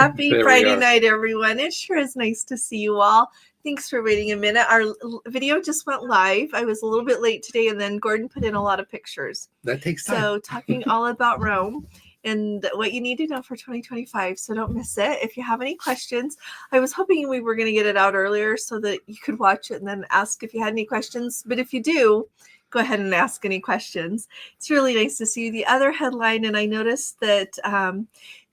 Happy Friday night, everyone. It sure is nice to see you all. Thanks for waiting a minute. Our video just went live. I was a little bit late today, and then Gordon put in a lot of pictures. That takes time. So talking all about Rome and what you need to know for 2025. So don't miss it. If you have any questions, I was hoping we were going to get it out earlier so that you could watch it and then ask if you had any questions. But if you do, go ahead and ask any questions. It's really nice to see you. The other headline, and I noticed that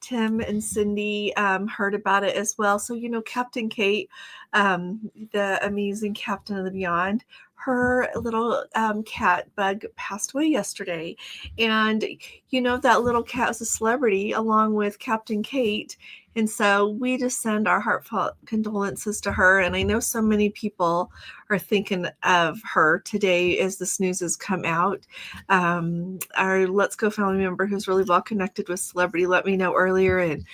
Tim and Cindy heard about it as well. So, Captain Kate, the amazing captain of the Beyond, her little cat Bug passed away yesterday. And, that little cat was a celebrity along with Captain Kate. And so we just send our heartfelt condolences to her. And I know so many people are thinking of her today as this news has come out. Our Let's Go family member who's really well connected with celebrity let me know earlier. And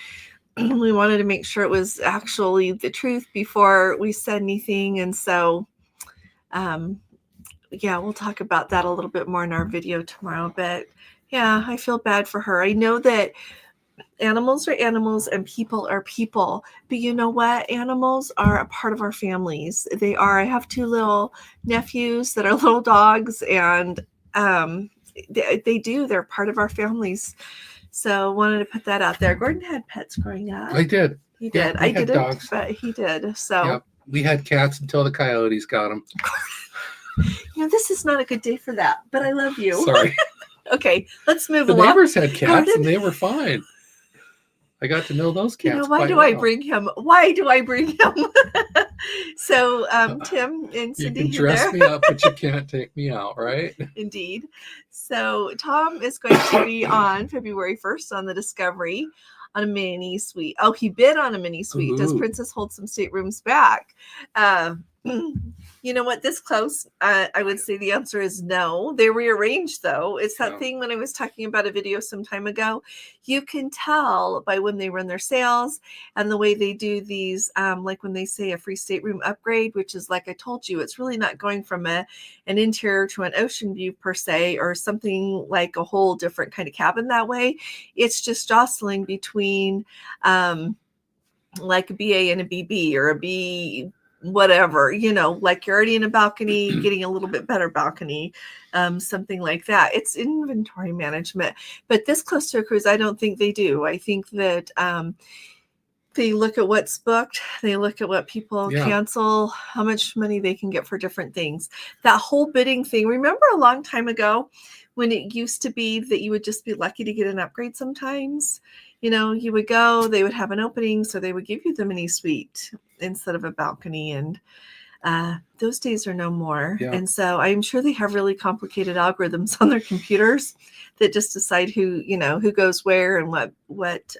we wanted to make sure it was actually the truth before we said anything. And so, we'll talk about that a little bit more in our video tomorrow. But yeah, I feel bad for her. I know that animals are animals and people are people, but you know what? Animals are a part of our families. They are. I have 2 little nephews that are little dogs, and they're part of our families. So wanted to put that out there. Gordon had pets growing up. I did. He did. Yeah, I didn't, dogs. But he did. So yep. We had cats until the coyotes got them. This is not a good day for that, but I love you. Sorry. Okay, let's move the along. The neighbors had cats, Gordon, and they were fine. I got to know those cats. Why do I bring him? Why do I bring him? So, Tim and Cindy, you can dress me up, but you can't take me out, right? Indeed. So, Tom is going to be on February 1st on the Discovery on a mini suite. Oh, he bid on a mini suite. Ooh. Does Princess hold some staterooms back? You know what? This close, I would say the answer is no. They rearranged, though. It's that thing when I was talking about a video some time ago. You can tell by when they run their sales and the way they do these, like when they say a free stateroom upgrade, which is like I told you, it's really not going from an interior to an ocean view per se, or something like a whole different kind of cabin that way. It's just jostling between like a BA and a BB or a B whatever, like you're already in a balcony, getting a little bit better balcony, something like that. It's inventory management. But this close to a cruise, I don't think they do. I think that they look at what's booked. They look at what people cancel, how much money they can get for different things. That whole bidding thing. Remember a long time ago when it used to be that you would just be lucky to get an upgrade sometimes? You would go, they would have an opening, so they would give you the mini suite instead of a balcony. And those days are no more. Yeah. And so I'm sure they have really complicated algorithms on their computers that just decide who goes where and what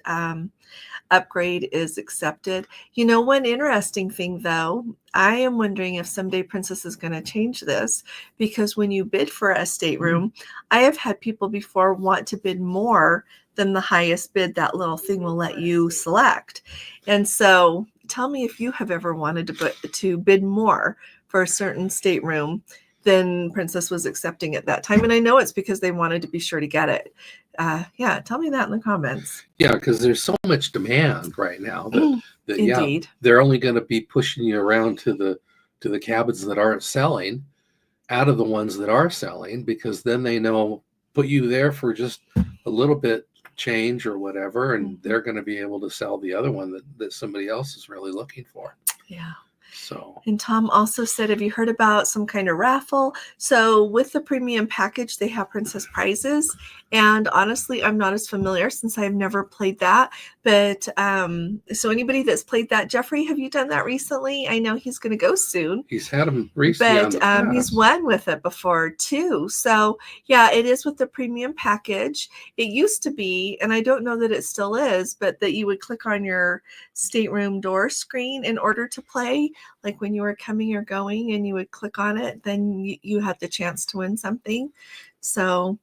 upgrade is accepted. One interesting thing, though, I am wondering if someday Princess is going to change this, because when you bid for a stateroom, I have had people before want to bid more than the highest bid that little thing will let you select. And so tell me if you have ever wanted to bid more for a certain stateroom than Princess was accepting at that time. And I know it's because they wanted to be sure to get it. Tell me that in the comments. Yeah, because there's so much demand right now that Indeed. They're only going to be pushing you around to the cabins that aren't selling out of the ones that are selling, because then they know put you there for just a little bit change or whatever, and they're going to be able to sell the other one that somebody else is really looking for. Yeah. So, and Tom also said, have you heard about some kind of raffle? So with the premium package, they have Princess prizes. And honestly, I'm not as familiar since I've never played that. But so anybody that's played that, Jeffrey, have you done that recently? I know he's going to go soon. He's had them recently. But he's won with it before too. So yeah, it is with the premium package. It used to be, and I don't know that it still is, but that you would click on your stateroom door screen in order to play. Like when you were coming or going and you would click on it, then you had the chance to win something. So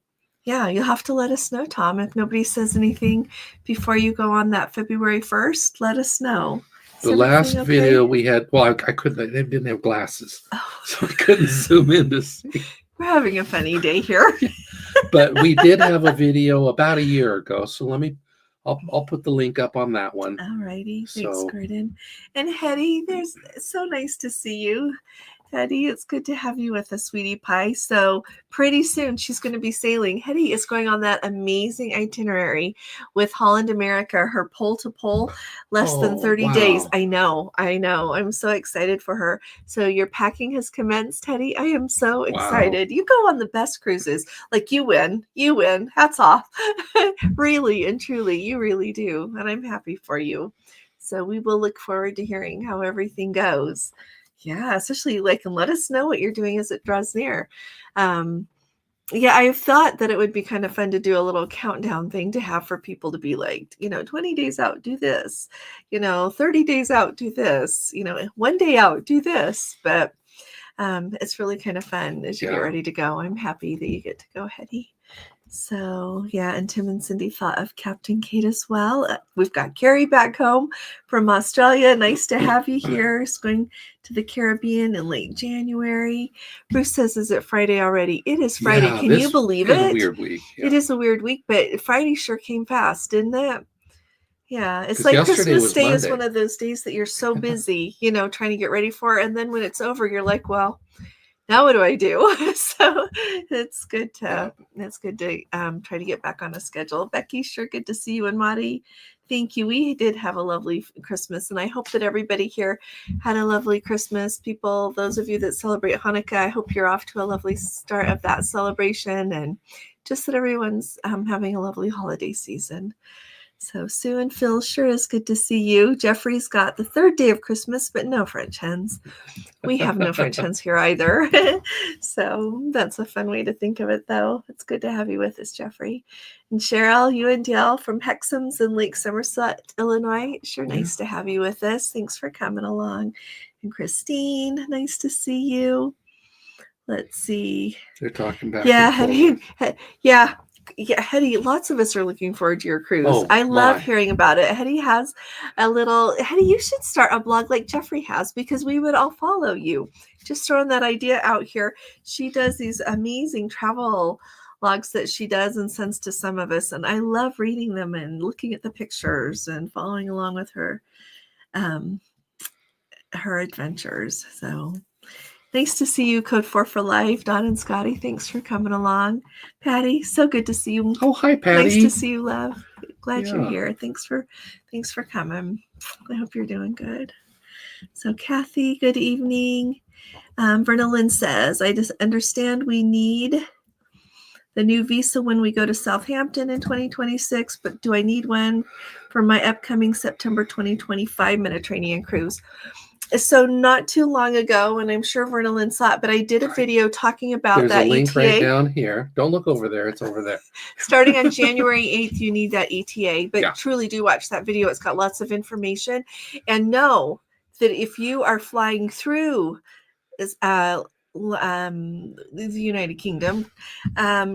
yeah, you'll have to let us know, Tom. If nobody says anything before you go on that February 1st, let us know. The last video we had, well, I couldn't, they didn't have glasses, so I couldn't zoom in to see. We're having a funny day here. But we did have a video about a year ago. So I'll put the link up on that one. All righty. Thanks, So Gordon. And Hetty, it's so nice to see you. Hetty, it's good to have you with us, sweetie pie. So pretty soon she's going to be sailing. Hetty is going on that amazing itinerary with Holland America, her pole to pole, less than 30 days. I know. I'm so excited for her. So your packing has commenced, Hetty. I am so excited. You go on the best cruises. Like you win. Hats off. Really and truly, you really do. And I'm happy for you. So we will look forward to hearing how everything goes. Yeah, especially and let us know what you're doing as it draws near. Yeah, I thought that it would be kind of fun to do a little countdown thing to have for people to be 20 days out, do this, 30 days out, do this, 1 day out, do this. But it's really kind of fun as you get ready to go. I'm happy that you get to go, Hetty. So, yeah, and Tim and Cindy thought of Captain Kate as well. We've got Carrie back home from Australia. Nice to have you here. It's going to the Caribbean in late January. Bruce says, is it Friday already? It is Friday. Can you believe it? It's a weird week. Yeah. It is a weird week, but Friday sure came fast, didn't it? Yeah, it's like Christmas Day is one of those days that you're so busy, trying to get ready for. And then when it's over, you're like, well, now what do I do? So it's good to try to get back on a schedule. Becky, sure good to see you. And Madi, thank you. We did have a lovely Christmas, and I hope that everybody here had a lovely Christmas. People, those of you that celebrate Hanukkah, I hope you're off to a lovely start of that celebration, and just that everyone's having a lovely holiday season. So Sue and Phil, sure is good to see you. Jeffrey's got the third day of Christmas, but no French hens. We have no French hens here either. So that's a fun way to think of it, though. It's good to have you with us, Jeffrey. And Cheryl, you and Dale from Hexham's in Lake Somerset, Illinois. Sure nice to have you with us. Thanks for coming along. And Christine, nice to see you. Let's see. They're talking back. Yeah, Hetty, lots of us are looking forward to your cruise. I love hearing about it. Hetty, you should start a blog like Jeffrey has, because we would all follow you. Just throwing that idea out here. She does these amazing travel logs that she does and sends to some of us. And I love reading them and looking at the pictures and following along with her adventures. So nice to see you, Code 4 for Life. Don and Scotty, thanks for coming along. Patty, so good to see you. Oh, hi, Patty. Nice to see you, love. Glad you're here. Thanks for coming. I hope you're doing good. So Kathy, good evening. Verna Lynn says, I just understand we need the new visa when we go to Southampton in 2026, but do I need one for my upcoming September 2025 Mediterranean cruise? So not too long ago, and I'm sure Verna Lynn saw it, but I did a video talking about There's that a link ETA. Right down here. Don't look over there. It's over there. Starting on January 8th, you need that ETA, but truly do watch that video. It's got lots of information. And know that if you are flying through the United Kingdom,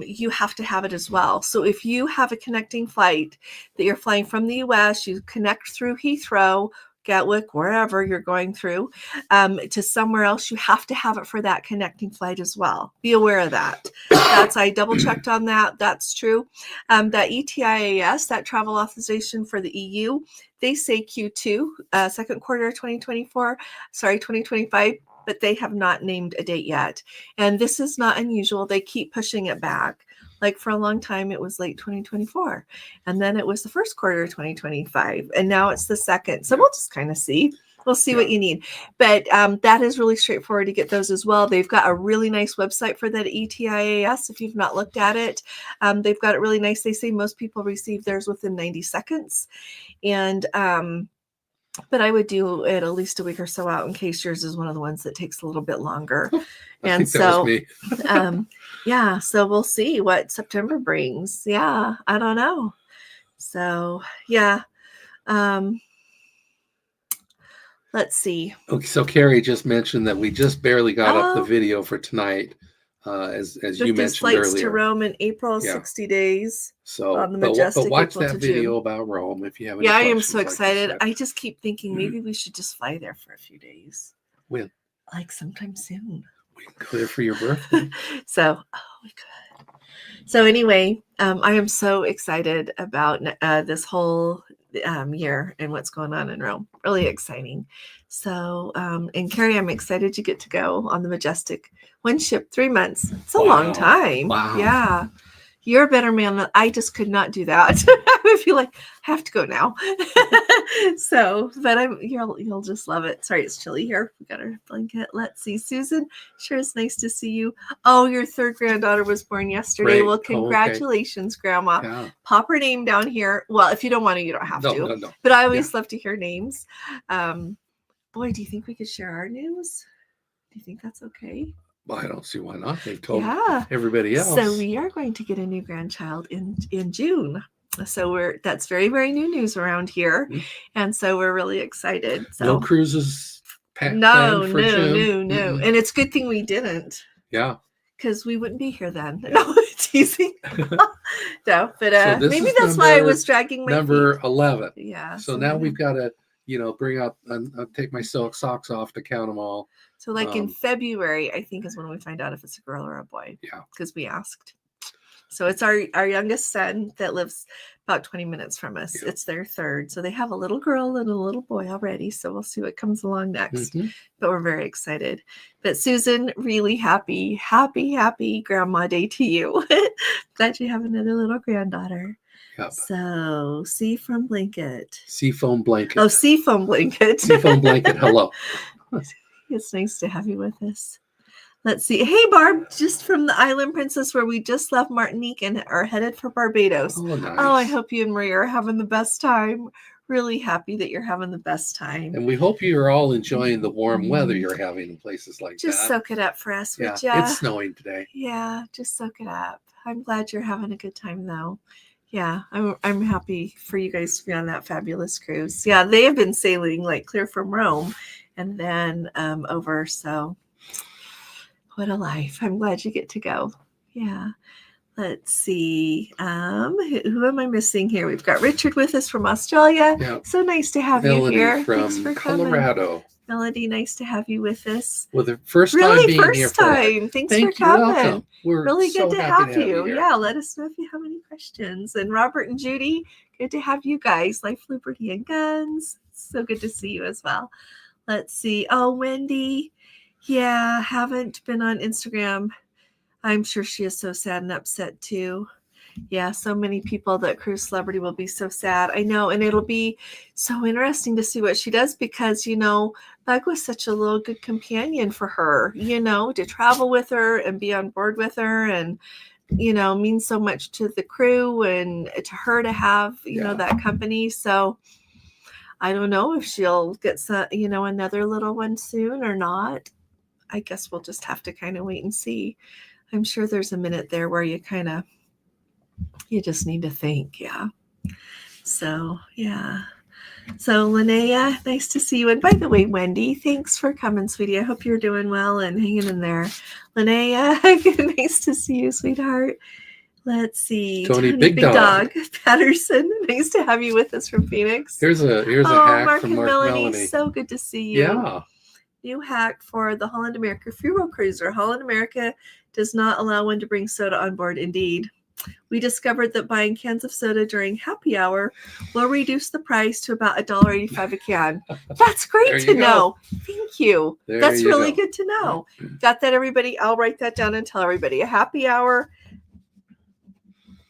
you have to have it as well. So if you have a connecting flight that you're flying from the US, you connect through Heathrow, Gatwick, wherever you're going through, to somewhere else, you have to have it for that connecting flight as well. Be aware of that. I double checked on that. That's true. That ETIAS, that travel authorization for the EU, they say Q2, second quarter of 2025, but they have not named a date yet. And this is not unusual. They keep pushing it back. Like for a long time, it was late 2024, and then it was the first quarter of 2025, and now it's the second. So we'll just kind of see. We'll see what you need. But that is really straightforward to get those as well. They've got a really nice website for that ETIAS. If you've not looked at it, they've got it really nice. They say most people receive theirs within 90 seconds. And but I would do it at least a week or so out in case yours is one of the ones that takes a little bit longer. And so, so we'll see what September brings. Yeah, I don't know. So, let's see. Okay, so Carrie just mentioned that we just barely got up the video for tonight, as you mentioned flights earlier. To Rome in April, 60 days. So, on the Majestic, but watch April that to video June. about Rome if you have any I am questions, so excited. Like I just keep thinking maybe we should just fly there for a few days. When? Like sometime soon. We can go there for your birthday. So, we could. So anyway, I am so excited about this whole year and what's going on in Rome. Really exciting. So, and Carrie, I'm excited you get to go on the Majestic. One ship, 3 months. It's a long time. Wow. Yeah. You're a better man than I just could not do that. I would feel like I have to go now. So, but you'll just love it. Sorry, it's chilly here. We got our blanket. Let's see, Susan. Sure, it's nice to see you. Oh, your third granddaughter was born yesterday. Great. Well, congratulations, Grandma. Yeah. Pop her name down here. Well, if you don't want to, you don't have to. No. But I always love to hear names. Boy, do you think we could share our news? Do you think that's okay? Well, I don't see why not. They told everybody else. So we are going to get a new grandchild in June. So that's very, very new news around here. Mm-hmm. And so we're really excited. So no cruises no. Mm-hmm. And it's a good thing we didn't. Yeah. Because we wouldn't be here then. Yeah. No, it's easy. No, but so maybe that's why I was dragging my number feet. 11. Yeah. So now we've got to, bring out and take my silk socks off to count them all. So like in February, I think is when we find out if it's a girl or a boy. Yeah. Because we asked. So it's our youngest son that lives about 20 minutes from us. Yeah. It's their third. So they have a little girl and a little boy already. So we'll see what comes along next. Mm-hmm. But we're very excited. But Susan, really happy Grandma Day to you. Glad you have another little granddaughter. Yep. So seafoam blanket. Seafoam blanket. Oh, seafoam blanket. Seafoam blanket. Hello. It's nice to have you with us. Let's see. Hey, Barb, just from the Island Princess where we just left Martinique and are headed for Barbados. Oh, nice. Oh, I hope you and Maria are having the best time. Really happy that you're having the best time. And we hope you're all enjoying the warm weather you're having in places like just that. Just soak it up for us, would ya? It's snowing today. Yeah, just soak it up. I'm glad you're having a good time, though. Yeah, I'm happy for you guys to be on that fabulous cruise. Yeah, they have been sailing like clear from Rome and then over. So what a life. I'm glad you get to go. Yeah. Let's see. Who am I missing here? We've got Richard with us from Australia. Yep. So nice to have Melody you here. From Thanks for Colorado. Coming. Melody, nice to have you with us. Well, the first time being first here. Time. Thanks for coming. Welcome. We're really so good to happy have you. Here. Yeah, let us know if you have any questions. And Robert and Judy, good to have you guys. Life, Liberty, and Guns. So good to see you as well. Let's see. Oh, Wendy. Yeah, haven't been on Instagram. I'm sure she is so sad and upset too. Yeah, so many people that Cruise Celebrity will be so sad. I know, and it'll be so interesting to see what she does because, Bug was such a little good companion for her, to travel with her and be on board with her and, means so much to the crew and to her to have, that company. So I don't know if she'll get some, another little one soon or not. I guess we'll just have to kind of wait and see. I'm sure there's a minute there where you just need to think. Yeah. So, yeah. So, Linnea, nice to see you. And by the way, Wendy, thanks for coming, sweetie. I hope you're doing well and hanging in there. Linnea, nice to see you, sweetheart. Let's see. Tony Big Dog Patterson, nice to have you with us from Phoenix. Here's a hack Mark from and Mark Melanie. So good to see you. Yeah. New hack for the Holland America Free-Roll Cruiser. Holland America does not allow one to bring soda on board. Indeed. We discovered that buying cans of soda during happy hour will reduce the price to about $1.85 a can. That's great to know. Thank you. That's really good to know. Got that, everybody? I'll write that down and tell everybody. A happy hour,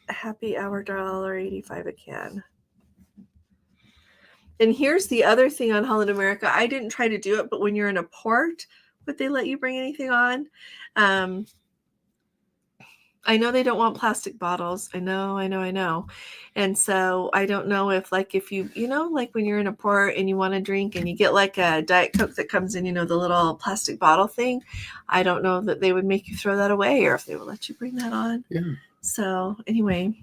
$1.85 a can. And here's the other thing on Holland America. I didn't try to do it, but when you're in a port, would they let you bring anything on? I know they don't want plastic bottles. I know. And so I don't know if you, like when you're in a port and you want to drink and you get like a Diet Coke that comes in, the little plastic bottle thing. I don't know that they would make you throw that away or if they would let you bring that on. Yeah. So anyway,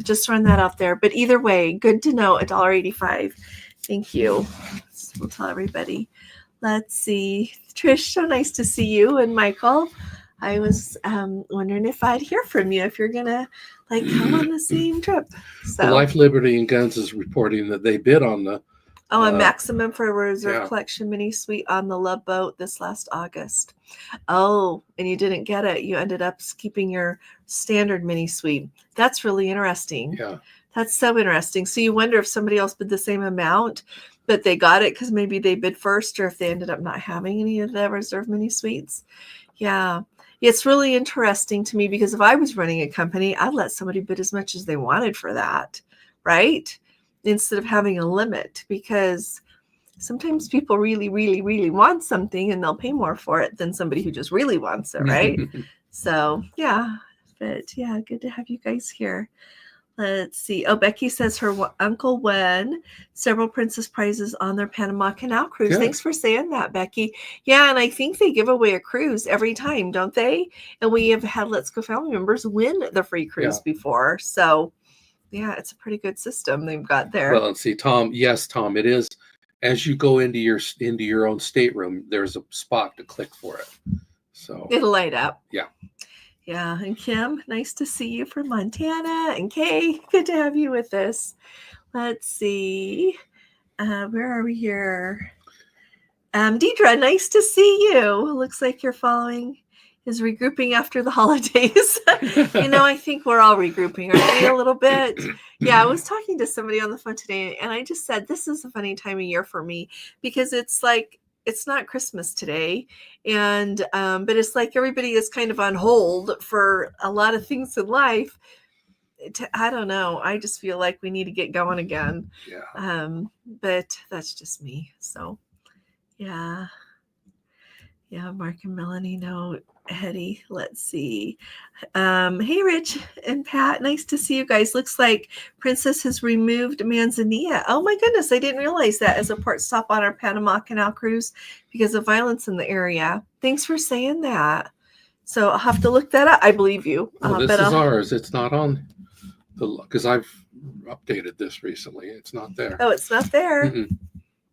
just throwing that out there. But either way, good to know, $1.85. Thank you. We'll tell everybody. Let's see. Trish, so nice to see you. And Michael, I was wondering if I'd hear from you, if you're going to come on the same trip. So Life, Liberty, and Guns is reporting that they bid on the Oh, a maximum for a reserve yeah. collection mini suite on the Love Boat this last August. Oh, and you didn't get it. You ended up keeping your standard mini suite. That's really interesting. Yeah. That's so interesting. So you wonder if somebody else bid the same amount, but they got it because maybe they bid first, or if they ended up not having any of the reserve mini suites. Yeah. It's really interesting to me because if I was running a company, I'd let somebody bid as much as they wanted for that, right? Instead of having a limit, because sometimes people really, really, really want something and they'll pay more for it than somebody who just really wants it, right? So, yeah. But yeah, good to have you guys here. Let's see. Oh, Becky says her uncle won several Princess prizes on their Panama Canal cruise. Good. Thanks for saying that, Becky. Yeah, and I think they give away a cruise every time, don't they? And we have had Let's Go family members win the free cruise before. So, yeah, it's a pretty good system they've got there. Well, let's see, Tom. Yes, Tom, it is. As you go into your own stateroom, there's a spot to click for it. So it'll light up. Yeah. Yeah. And Kim, nice to see you from Montana. And Kay, good to have you with us. Let's see. Where are we here? Deidre, nice to see you. Looks like you're following is regrouping after the holidays. I think we're all regrouping, aren't we, a little bit? Yeah, I was talking to somebody on the phone today, and I just said, this is a funny time of year for me because it's like, it's not Christmas today. And, but it's like everybody is kind of on hold for a lot of things in life. I don't know. I just feel like we need to get going again. Yeah. But that's just me. So, yeah. Yeah, Mark and Melanie know Hetty. Let's see. Hey, Rich and Pat. Nice to see you guys. Looks like Princess has removed Manzanilla. Oh, my goodness. I didn't realize that as a port stop on our Panama Canal cruise because of violence in the area. Thanks for saying that. So I'll have to look that up. I believe you. This is ours. It's not on because I've updated this recently. It's not there. Oh, it's not there. Mm-mm.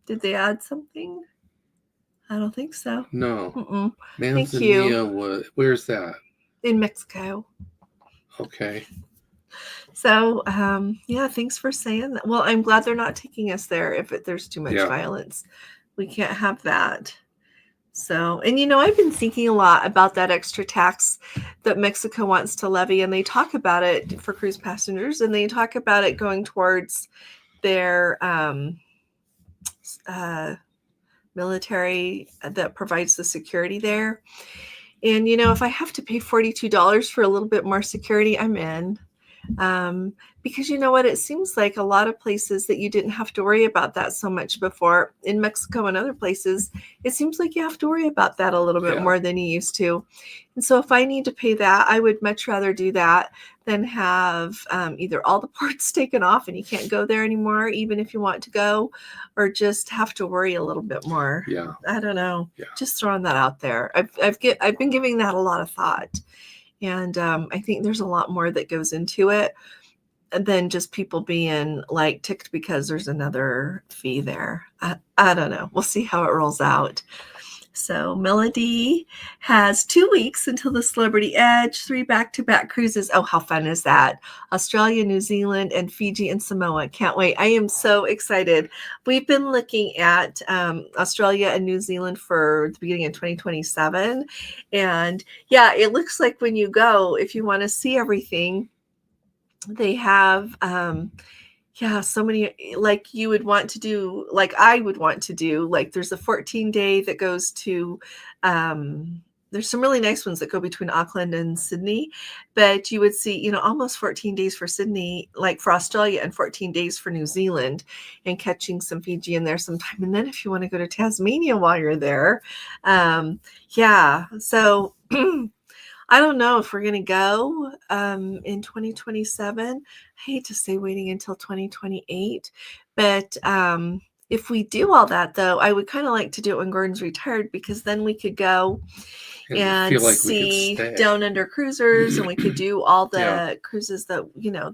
Did they add something? I don't think so. No. Mm-mm. Manzanilla, where's that? In Mexico. Okay. So, yeah, thanks for saying that. Well, I'm glad they're not taking us there if there's too much violence. We can't have that. So, and I've been thinking a lot about that extra tax that Mexico wants to levy, and they talk about it for cruise passengers, and they talk about it going towards their military that provides the security there. And, if I have to pay $42 for a little bit more security, I'm in. Because you know what, it seems like a lot of places that you didn't have to worry about that so much before. In Mexico and other places, it seems like you have to worry about that a little bit more than you used to. And so if I need to pay that, I would much rather do that than have either all the ports taken off and you can't go there anymore, even if you want to go, or just have to worry a little bit more. Yeah. I don't know. Yeah. Just throwing that out there. I've been giving that a lot of thought. And I think there's a lot more that goes into it than just people being like ticked because there's another fee there. I don't know. We'll see how it rolls out. So Melody has 2 weeks until the Celebrity Edge, 3 back-to-back cruises. Oh, how fun is that? Australia, New Zealand, and Fiji and Samoa. Can't wait. I am so excited. We've been looking at Australia and New Zealand for the beginning of 2027. And yeah, it looks like when you go, if you want to see everything, they have so many, like you would want to do, like I would want to do, like there's a 14-day that goes to there's some really nice ones that go between Auckland and Sydney, but you would see almost 14 days for Sydney, like for Australia, and 14 days for New Zealand, and catching some Fiji in there sometime. And then if you want to go to Tasmania while you're there, so I don't know if we're going to go in 2027. I hate to say waiting until 2028, but if we do all that, though, I would kind of like to do it when Gordon's retired, because then we could go and see down under cruisers, and we could do all the cruises that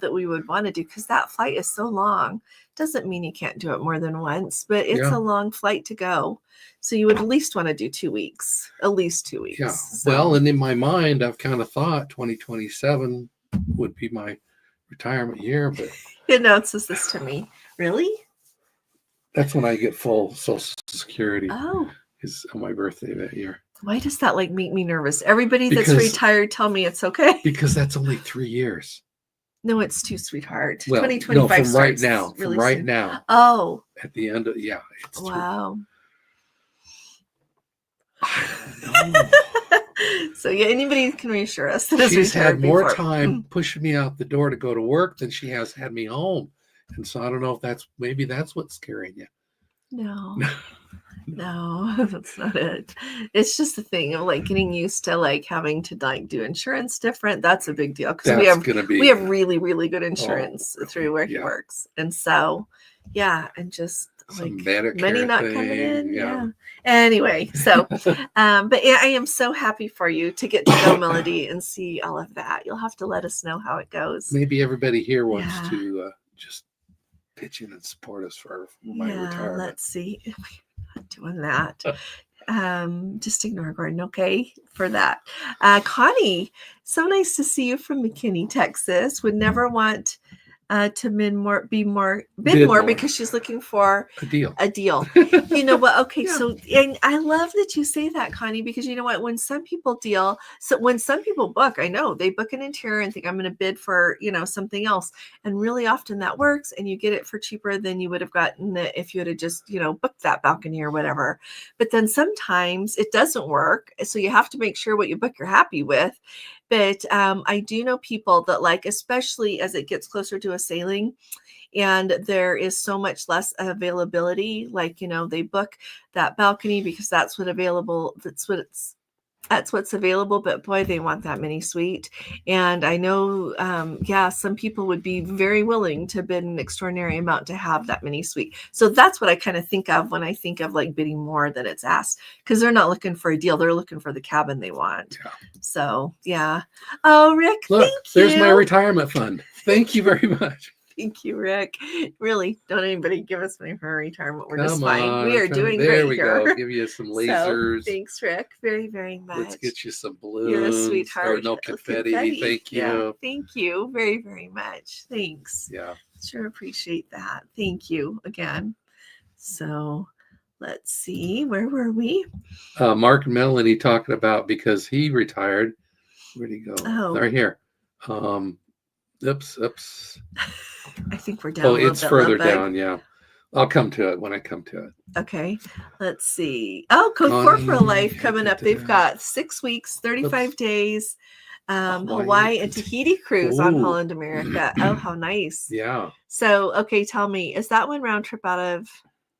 that we would want to do, because that flight is so long. Doesn't mean you can't do it more than once, but it's a long flight to go. So you would at least want to do 2 weeks, at least 2 weeks. Yeah. So. Well, and in my mind, I've kind of thought 2027 would be my retirement year, but He announces this to me. Really? That's when I get full Social Security. Oh, Is on my birthday that year. why does that like make me nervous? Everybody that's Because- retired, tell me it's okay. Because that's only 3 years. No, it's too, sweetheart. Well, 2025 no, from right starts now. really From right soon. now. Oh, At the end of it's wow. I don't know. So yeah, anybody can reassure us that has She's retired had more before. time pushing me out the door to go to work than she has had me home. And so I don't know if maybe that's what's scaring you. No. No, that's not it. It's just the thing of like getting used to like having to like do insurance different. That's a big deal because we have really, really good insurance through where he works. And so and just some like Medicare money not thing, coming in. Yeah. Anyway, so but yeah, I am so happy for you to get to go, Melody, and see all of that. You'll have to let us know how it goes. Maybe everybody here wants to just pitch in and support us for my retirement. Let's see. Doing that. Just ignore Gordon, okay, for that. Connie, so nice to see you from McKinney, Texas. Would never want to bid more because she's looking for a deal. You know what? Okay, so and I love that you say that, Connie, because you know what? When some people when some people book, I know they book an interior and think I'm going to bid for something else, and really often that works, and you get it for cheaper than you would have gotten it if you had just booked that balcony or whatever. But then sometimes it doesn't work, so you have to make sure what you book you're happy with. But I do know people that like, especially as it gets closer to a sailing and there is so much less availability, like, they book that balcony because that's what's available, but boy, they want that mini suite. And I know, some people would be very willing to bid an extraordinary amount to have that mini suite. So that's what I kind of think of when I think of like bidding more than it's asked, because they're not looking for a deal. They're looking for the cabin they want. Yeah. So, yeah. Oh, Rick, look, there's you. My retirement fund. Thank you very much. Thank you, Rick. Really, don't anybody give us money for retirement. We're just fine. On. We are doing there great we here. Go. Give you some lasers. So, thanks, Rick. Very, very much. Let's get you some balloons. You're a sweetheart. Or no confetti. Thank you. Yeah, thank you very, very much. Thanks. Yeah. Sure appreciate that. Thank you again. So let's see. Where were we? Mark and Melanie talking about because he retired. Where'd he go? Oh. Right here. Oops. I think we're down. Oh, it's further down. Yeah. I'll come to it when I come to it. Okay. Let's see. Oh, Code 4 for Life coming up. They've got 6 weeks, 35 days, Hawaii and Tahiti cruise on Holland America. Oh, how nice. Yeah. So, okay, tell me, is that one round trip out of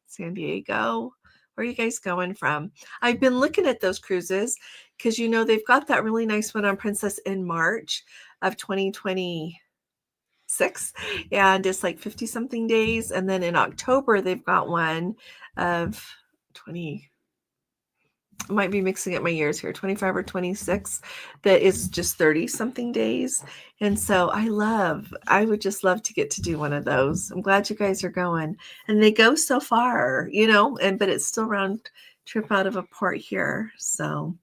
San Diego? Where are you guys going from? I've been looking at those cruises because, they've got that really nice one on Princess in March of 2026. And it's like 50 something days. And then in October, they've got one of 20. I might be mixing up my years here, 25 or 26, that is just 30 something days. And so I would just love to get to do one of those. I'm glad you guys are going, and they go so far, but it's still round trip out of a port here. So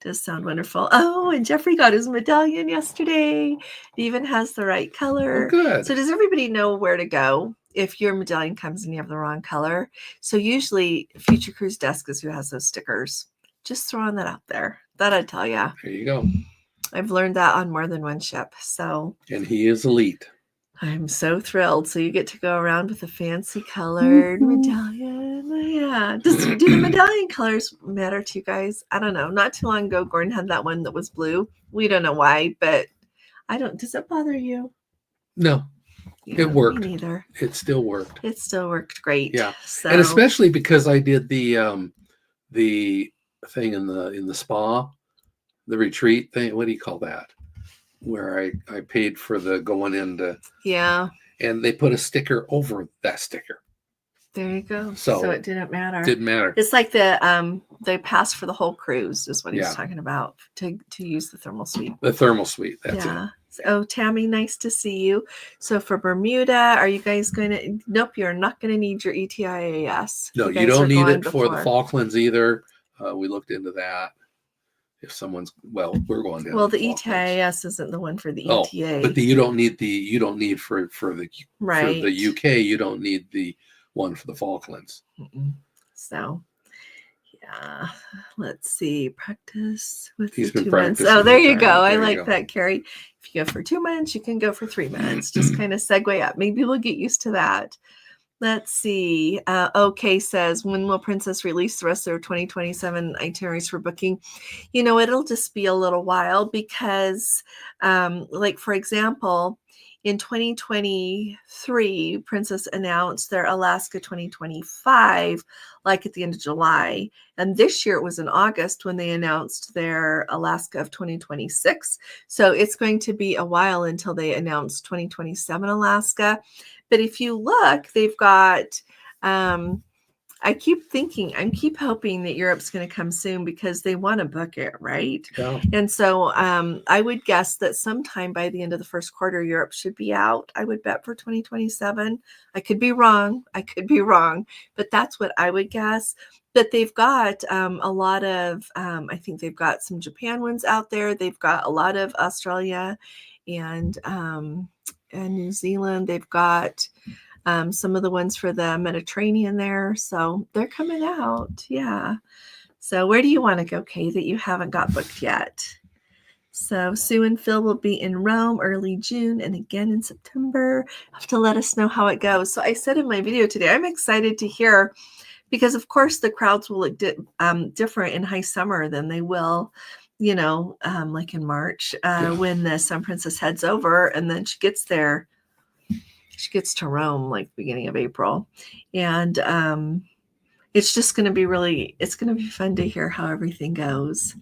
it does sound wonderful. Oh, and Jeffrey got his medallion yesterday. It even has the right color. Oh, good. So does everybody know where to go if your medallion comes and you have the wrong color? So usually Future Cruise Desk is who has those stickers. Just throwing that out there. That I'd tell you. There you go. I've learned that on more than one ship. So, and he is elite. I'm so thrilled. So you get to go around with a fancy colored medallion. Yeah. Do the medallion colors matter to you guys? I don't know. Not too long ago, Gordon had that one that was blue. We don't know why, but does it bother you? No. Yeah, it worked. Me neither. It still worked. It still worked great. Yeah. So. And especially because I did the thing in the spa, the retreat thing. What do you call that? Where I paid for the going into. Yeah. And they put a sticker over that sticker. There you go. So it didn't matter. Didn't matter. It's like they passed for the whole cruise is what he's talking about to use the thermal suite. The thermal suite. That's it. Oh, Tammy, nice to see you. So for Bermuda, are you guys going to? Nope, you're not going to need your ETIAS. No, you don't need it for the Falklands either. We looked into that. If someone's we're going down. Well, the ETIAS isn't the one for the ETA. But you don't need for the right. For the UK, you don't need the one for the Falklands. So, yeah, let's see. Practice with He's the been 2 months. practicing Oh, there you retirement. go. I There you like go. that, Carrie. If you go for 2 months, you can go for 3 months. Just kind of segue up. Maybe we'll get used to that. Let's see. OK says, when will Princess release the rest of their 2027 itineraries for booking? You know, it'll just be a little while because, like, for example, in 2023, Princess announced their Alaska 2025, like at the end of July. And this year it was in August when they announced their Alaska of 2026. So it's going to be a while until they announce 2027 Alaska. But if you look, they've got, I keep hoping that Europe's going to come soon because they want to book it, right? Yeah. And so I would guess that sometime by the end of the first quarter, Europe should be out. I would bet for 2027. I could be wrong, but that's what I would guess. But they've got a lot of, I think they've got some Japan ones out there. They've got a lot of Australia and New Zealand. They've got some of the ones for the Mediterranean there. So they're coming out. Yeah. So where do you want to go, Kay, that you haven't got booked yet? So Sue and Phil will be in Rome early June and again in September. Have to let us know how it goes. So I said in my video today, I'm excited to hear, because of course the crowds will look different in high summer than they will, like in March when the Sun Princess heads over, and then she gets there. She gets to Rome like beginning of April. And it's just going to be it's going to be fun to hear how everything goes.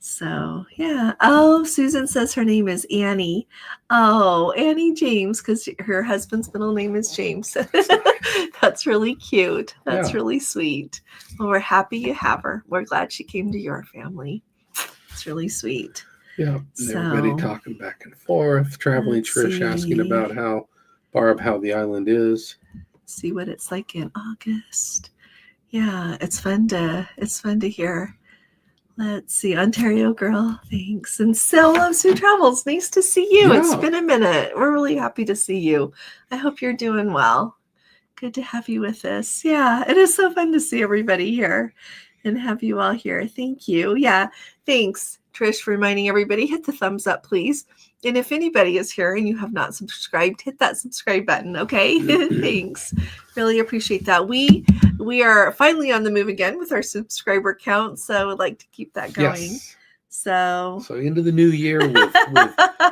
So, yeah. Oh, Susan says her name is Annie. Oh, Annie James, because her husband's middle name is James. That's really cute. That's really sweet. Well, we're happy you have her. We're glad she came to your family. It's really sweet. Yeah. And everybody talking back and forth. Traveling Trish asking about how the island is. See what it's like in August. Yeah, it's fun to hear. Let's see, Ontario girl, thanks. And Sil loves Who Travels. Nice to see you. Yeah. It's been a minute. We're really happy to see you. I hope you're doing well. Good to have you with us. Yeah, it is so fun to see everybody here and have you all here. Thank you. Yeah, thanks, Trish, for reminding everybody. Hit the thumbs up, please. And if anybody is here and you have not subscribed, hit that subscribe button, okay? Thanks. Really appreciate that. We are finally on the move again with our subscriber count, so I'd like to keep that going. Yes. So into the new year with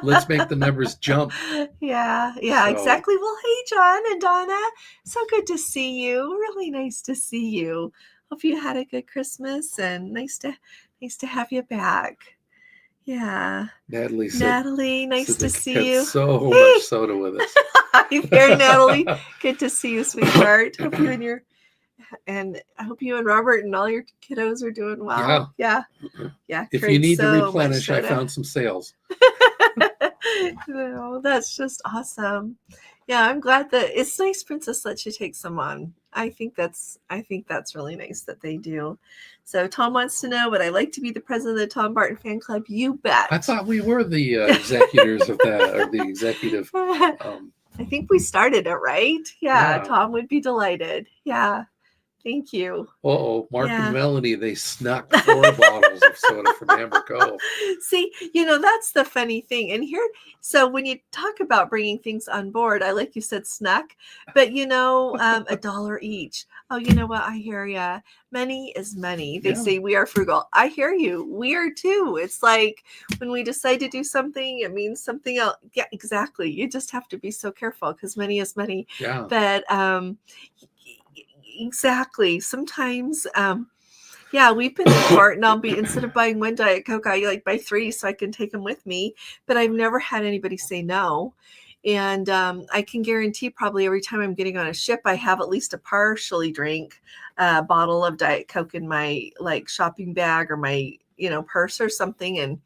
let's make the numbers jump. Yeah, exactly. Well, hey, John and Donna, so good to see you. Really nice to see you. Hope you had a good Christmas and nice to have you back. Yeah. Natalie, nice to see you. So much soda with us. Hi there, Natalie. Good to see you, sweetheart. And I hope you and Robert and all your kiddos are doing well. Yeah. If you need to replenish, I found some sales. No, that's just awesome. Yeah, I'm glad that it's nice Princess lets you take some on. I think that's really nice that they do. So Tom wants to know, would I like to be the president of the Tom Barton fan club? You bet. I thought we were the executors of that, or the executive. I think we started it, right? Yeah, Tom would be delighted. Yeah. Thank you. Mark and Melanie, they snuck 4 bottles of soda from Amber Cove. See, that's the funny thing. And here, so when you talk about bringing things on board, I like you said snuck, but $1 each. Oh, you know what? I hear ya. Money is money. They say we are frugal. I hear you. We are too. It's like when we decide to do something, it means something else. Yeah, exactly. You just have to be so careful because money is money. Yeah. But, exactly. Sometimes, we've been in court, and I'll be, instead of buying 1 Diet Coke, I buy 3 so I can take them with me. But I've never had anybody say no. And I can guarantee probably every time I'm getting on a ship, I have at least a partially drank bottle of Diet Coke in my shopping bag or my purse or something. And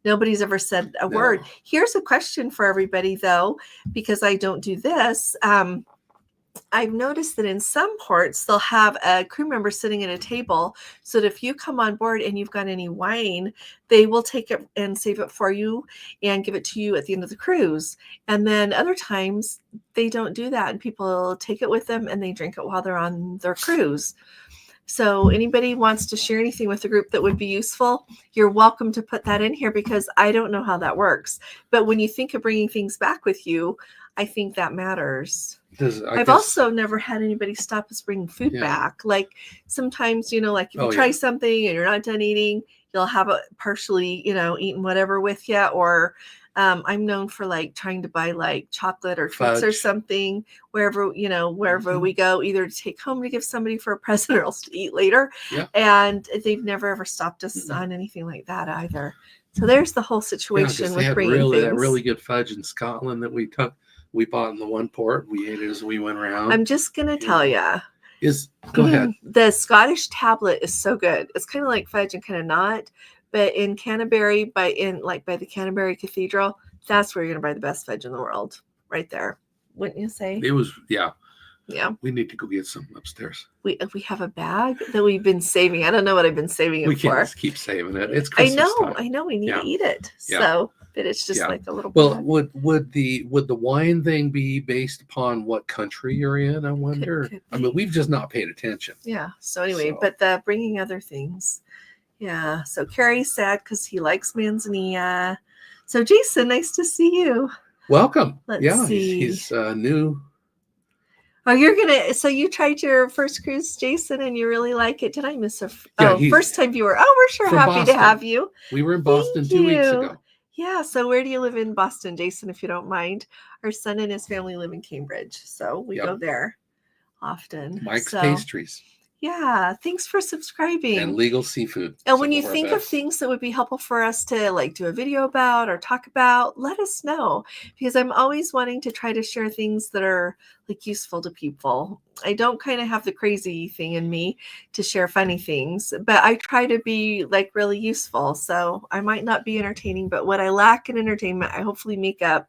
nobody's ever said a word. Here's a question for everybody though, because I don't do this. I've noticed that in some ports, they'll have a crew member sitting at a table so that if you come on board and you've got any wine, they will take it and save it for you and give it to you at the end of the cruise. And then other times they don't do that and people take it with them and they drink it while they're on their cruise. So anybody wants to share anything with the group that would be useful, you're welcome to put that in here because I don't know how that works. But when you think of bringing things back with you, I think that matters. I've also never had anybody stop us bringing food back. Like sometimes, like if you try something and you're not done eating, you'll have it partially, eaten whatever with you. Or I'm known for like trying to buy like chocolate or treats or something wherever we go, either to take home to give somebody for a present or else to eat later. Yeah. And they've never ever stopped us on anything like that either. So there's the whole situation with bringing things. That really good fudge in Scotland that we bought in the one port. We ate it as we went around. I'm just going to tell you. Go ahead. The Scottish tablet is so good. It's kind of like fudge and kind of not. But in Canterbury, by the Canterbury Cathedral, that's where you're going to buy the best fudge in the world. Right there. Wouldn't you say? It was, yeah. Yeah. We need to go get some upstairs. We have a bag that we've been saving. I don't know what I've been saving it for. We can't just keep saving it. It's Christmas time. I know. We need to eat it. Yeah. So, but it's just like a little Well, bag. would the wine thing be based upon what country you're in? I wonder. I mean, we've just not paid attention. Yeah. So anyway, but the bringing other things. Yeah. So Carrie's sad because he likes manzanilla. So Jason, nice to see you. Welcome. Let's see. He's new. Oh, so you tried your first cruise, Jason, and you really like it. Did I miss first time viewer? Oh, we're sure happy Boston. to have you. We were in Boston 2 weeks ago. Yeah. So where do you live in Boston, Jason, if you don't mind? Our son and his family live in Cambridge. So we go there often. Mike's Pastries. Yeah, thanks for subscribing. And Legal Seafood. And when you think of things that would be helpful for us to like do a video about or talk about, let us know, because I'm always wanting to try to share things that are like useful to people. I don't kind of have the crazy thing in me to share funny things, but I try to be like really useful. So I might not be entertaining, but what I lack in entertainment, I hopefully make up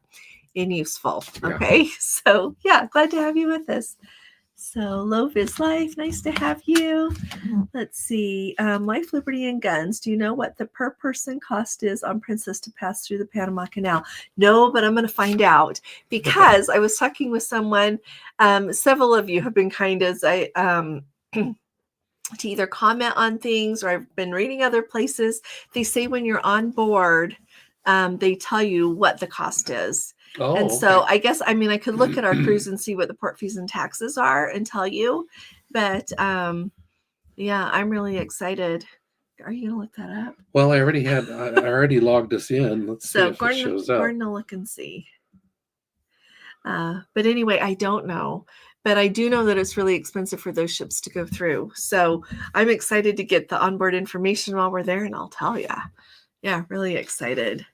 in useful. Okay. So yeah, glad to have you with us. So Loaf is Life. Nice to have you. Let's see. Life, Liberty, and Guns. Do you know what the per person cost is on Princess to pass through the Panama Canal? No, but I'm going to find out because I was talking with someone. Several of you have been kind as I to either comment on things or I've been reading other places. They say when you're on board, they tell you what the cost is. Oh, and so I guess, I mean, I could look at our cruise and see what the port fees and taxes are and tell you, but yeah, I'm really excited. Are you going to look that up? Well, I already logged us in. Let's see if it shows up. Gordon will look and see. But anyway, I don't know, but I do know that it's really expensive for those ships to go through. So I'm excited to get the onboard information while we're there and I'll tell you. Yeah, really excited.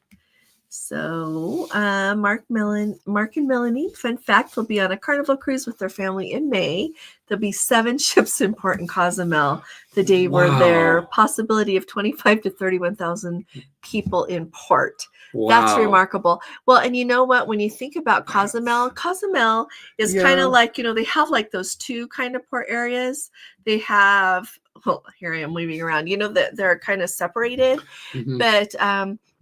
So Mark and Melanie, fun fact, will be on a Carnival cruise with their family in May. There'll be 7 ships in port in Cozumel the day we're there. Possibility of 25 to 31,000 people in port. Wow. That's remarkable. Well, and you know what? When you think about Cozumel is kind of like, they have like those 2 kind of port areas. They have, well, here I am waving around, that they're kind of separated. Mm-hmm. But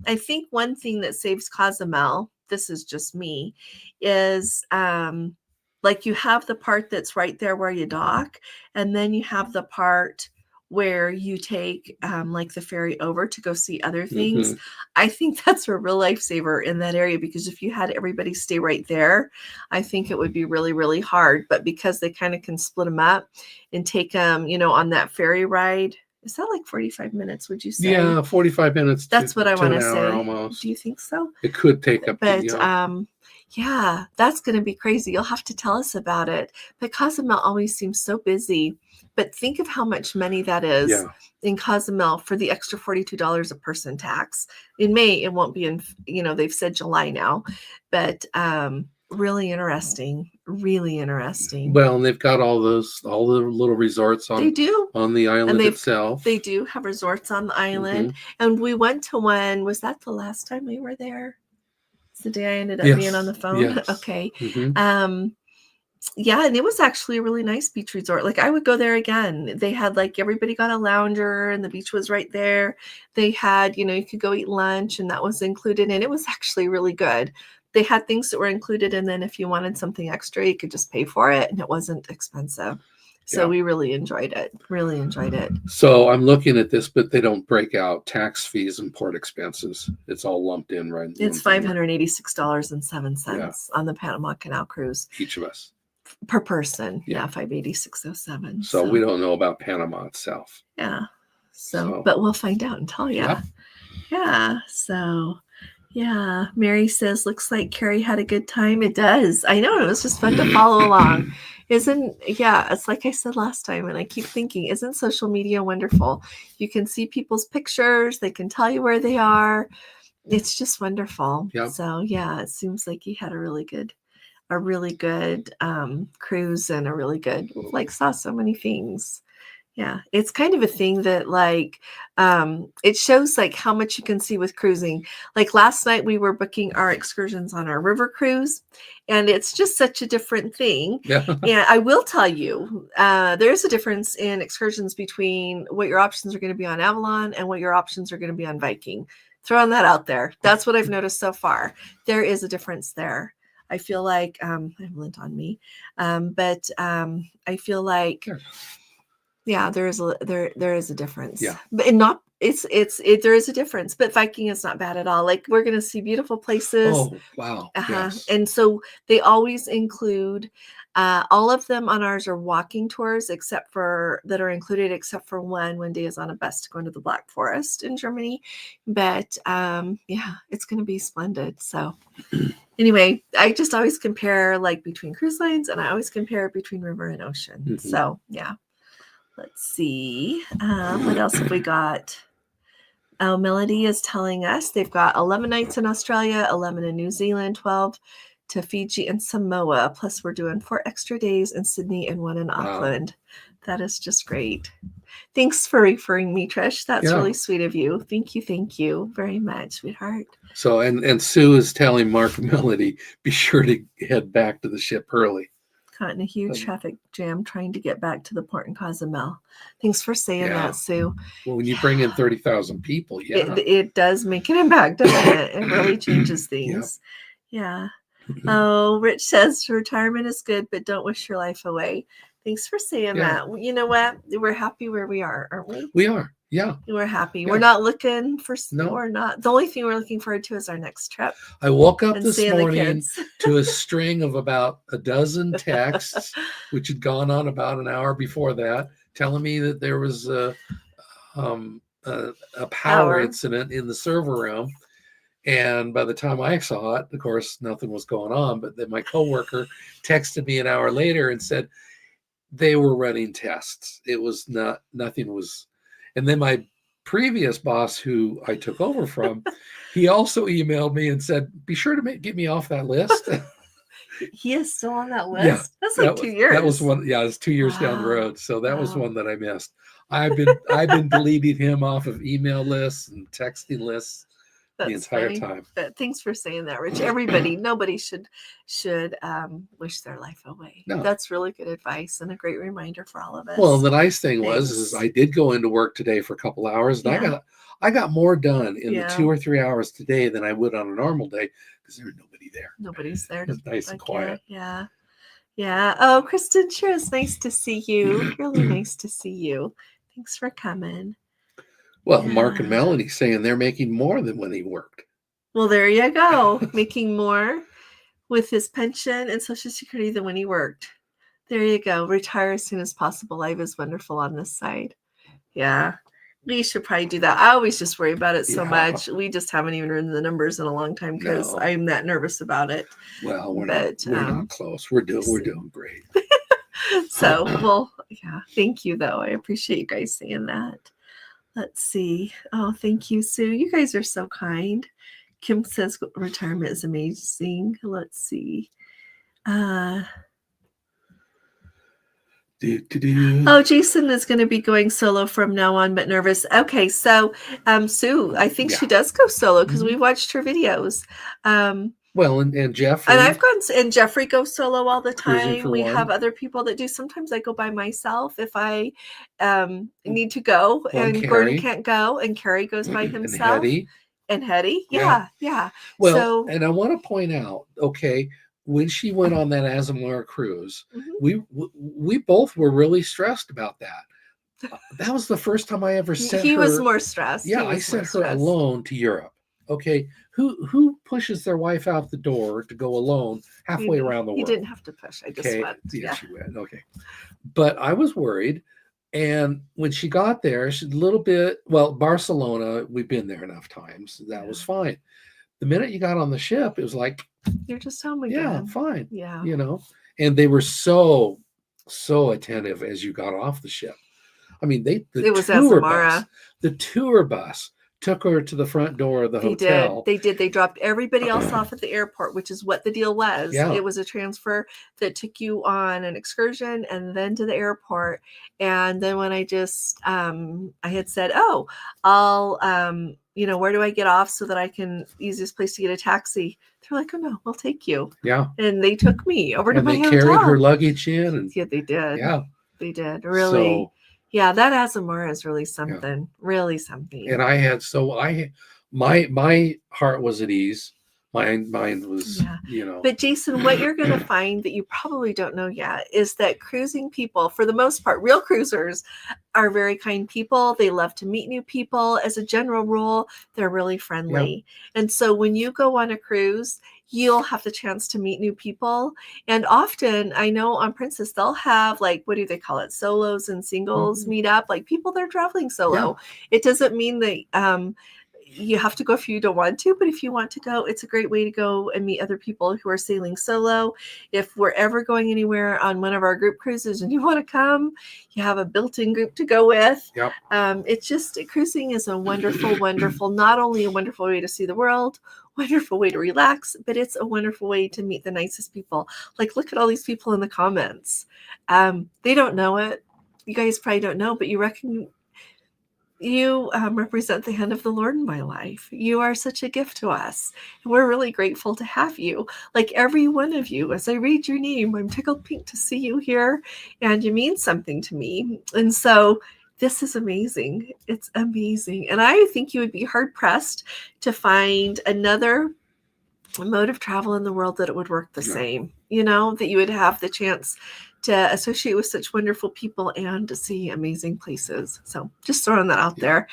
I think one thing that saves Cozumel, this is just me, is like you have the part that's right there where you dock, and then you have the part where you take like the ferry over to go see other things. Mm-hmm. I think that's a real lifesaver in that area, because if you had everybody stay right there, I think it would be really, really hard. But because they kind of can split them up and take them, on that ferry ride. Is that like 45 minutes, would you say? Yeah, 45 minutes. That's what I want to say. Almost. Do you think so? It could take up. But yeah, that's going to be crazy. You'll have to tell us about it. But Cozumel always seems so busy. But think of how much money that is in Cozumel for the extra $42 a person tax. In May, it won't be in, they've said July now. But really interesting. Well, and they've got all the little resorts on the island itself. They do have resorts on the island. Mm-hmm. And we went to one. Was that the last time we were there? It's the day I ended up being on the phone. Yes. Okay. Mm-hmm. Yeah, and it was actually a really nice beach resort. Like I would go there again. They had like everybody got a lounger and the beach was right there. They had, you could go eat lunch and that was included and it was actually really good. They had things that were included and then if you wanted something extra, you could just pay for it and it wasn't expensive. So Yeah. we really enjoyed it. Really enjoyed it. So I'm looking at this, but they don't break out tax fees and port expenses. It's all lumped in, right? It's $586.07 on the Panama Canal cruise Each of us. per person. Yeah. Yeah, $586.07. So we don't know about Panama itself. Yeah. So, but we'll find out and tell you. Yep. Yeah. So, yeah. Mary says, looks like Carrie had a good time. It does. I know. It was just fun to follow along. It's like I said last time, and I keep thinking, isn't social media wonderful? You can see people's pictures. They can tell you where they are. It's just wonderful. Yep. So, yeah, it seems like he had a really good cruise and a really good, saw so many things. Yeah, it's kind of a thing that it shows like how much you can see with cruising. Like last night we were booking our excursions on our river cruise and it's just such a different thing. Yeah. And I will tell you, there's a difference in excursions between what your options are going to be on Avalon and what your options are going to be on Viking. Throwing that out there. That's what I've noticed so far. There is a difference there. I feel like I have lint on me, but I feel like yeah, there is a difference. Yeah, but there is a difference. But Viking is not bad at all. Like we're gonna see beautiful places. Oh wow! Yes. And so they always include. All of them on ours are walking tours, except for one day is on a bus to go into the Black Forest in Germany. But yeah, it's going to be splendid. So anyway, I just always compare between cruise lines and I always compare between river and ocean. Mm-hmm. So yeah, let's see. What else have we got? Oh, Melody is telling us they've got 11 nights in Australia, 11 in New Zealand, 12 to Fiji and Samoa. Plus, we're doing 4 extra days in Sydney and 1 in Auckland. That is just great. Thanks for referring me, Trish. That's really sweet of you. Thank you very much, sweetheart. So, and Sue is telling Mark and Melody, be sure to head back to the ship early. Caught in a huge traffic jam trying to get back to the port in Cozumel. Thanks for saying that, Sue. Well, when you bring in 30,000 people, it does make an impact, doesn't it? It really changes things. Yeah. Oh, Rich says retirement is good, but don't wish your life away. Thanks for saying that. You know what? We're happy where we are, aren't we? We are. Yeah. We're happy. Yeah. We're not looking for We're not. The only thing we're looking forward to is our next trip. I woke up this morning to a string of about a dozen texts, which had gone on about an hour before that, telling me that there was a power incident in the server room. And by the time I saw it, of course, nothing was going on. But then my coworker texted me an hour later and said they were running tests. It was nothing was. And then my previous boss, who I took over from, he also emailed me and said, be sure to get me off that list. He is still on that list? Yeah, that's 2 years. That was one. Yeah, it was 2 years down the road. So that was one that I missed. I've been deleting him off of email lists and texting lists. The entire time. But thanks for saying that, Rich. Everybody, nobody should wish their life away. No. That's really good advice and a great reminder for all of us. Well, the nice thing was I did go into work today for a couple hours, and I got more done in the 2 or 3 hours today than I would on a normal day because there was nobody there. Nobody's there. It's nice and quiet. Yeah. Oh, Kristen, sure, it's nice to see you. Really nice to see you. Thanks for coming. Well, Mark and Melody saying they're making more than when he worked. Well, there you go. Making more with his pension and Social Security than when he worked. There you go. Retire as soon as possible. Life is wonderful on this side. Yeah. We should probably do that. I always just worry about it so much. We just haven't even run the numbers in a long time because I'm that nervous about it. Well, we're not close. We're doing great. So, well, yeah. Thank you, though. I appreciate you guys saying that. Let's see. Oh, thank you, Sue. You guys are so kind. Kim says retirement is amazing. Let's see. Oh, Jason is going to be going solo from now on, but nervous. Okay, so Sue, I think she does go solo because we watched her videos. Well, and And Jeffrey I've gone, and Jeffrey goes solo all the cruising time. for We one. have other people that do. Sometimes I go by myself if I need to go, Well, and Gordon can't go, and Carrie goes by and himself. Hetty. And Hetty, Yeah. yeah. Well, So and I want to point out, okay, when she went on that Azamara cruise, mhm. we both were really stressed about that. That was the first time I ever sent He was her. more stressed. Yeah, He I was more sent her stressed. alone to Europe. Okay, who pushes their wife out the door to go alone halfway around the He world? didn't have to push. I just Okay, went. yes, you went. Okay, but I was worried. And when she got there, she's a little bit, well, Barcelona, we've been there enough times. That was fine. The minute you got on the ship, it was like, You're just home again. yeah, fine. Yeah. You know, and they were so attentive as you got off the ship. I mean, it was Azamara. The tour bus took her to the front door of the hotel. They did. They dropped everybody else off at the airport, which is what the deal was. Yeah. It was a transfer that took you on an excursion and then to the airport. And then when I just, I had said, oh, I'll, where do I get off so that I can easiest place to get a taxi? They're like, oh no, we'll take you. Yeah. And they took me over to my hotel. And they carried her luggage in. And yeah, they did. Yeah. They did. Really. Yeah, that Azamara is really something. Yeah. Really something. And I had my heart was at ease. Mine was, But Jason, what you're going to find that you probably don't know yet is that cruising people, for the most part, real cruisers are very kind people. They love to meet new people. As a general rule, they're really friendly. Yeah. And so when you go on a cruise, you'll have the chance to meet new people. And often, I know on Princess, they'll have like, what do they call it? Solos and singles meet up, like people that are traveling solo. Yeah. It doesn't mean that you have to go if you don't want to, but if you want to go, it's a great way to go and meet other people who are sailing solo. If we're ever going anywhere on one of our group cruises and you want to come, you have a built-in group to go with. Yep. It's just, cruising is a wonderful, wonderful, not only a wonderful way to see the world, wonderful way to relax, but it's a wonderful way to meet the nicest people. Like, look at all these people in the comments. They don't know it. You guys probably don't know, but you represent the hand of the Lord in my life. You are such a gift to us. And we're really grateful to have you. Like every one of you, as I read your name, I'm tickled pink to see you here, and you mean something to me. And so this is amazing. It's amazing. And I think you would be hard pressed to find another mode of travel in the world that it would work the same, that you would have the chance to associate with such wonderful people and to see amazing places. So just throwing that out there.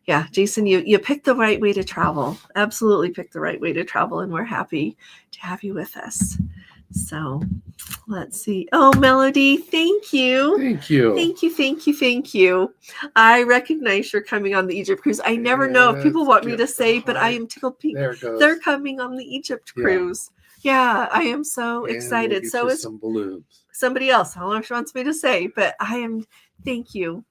Yeah, Jason, you picked the right way to travel. Absolutely picked the right way to travel, and we're happy to have you with us. So let's see. Oh, Melody, thank you. Thank you. Thank you, thank you, thank you. I recognize you're coming on the Egypt cruise. I never know if people want me to say, but I am tickled pink. There it goes. They're coming on the Egypt cruise. Yeah, I am so excited. We'll so is some balloons. Somebody else. I don't know if she wants me to say, but I am. Thank you.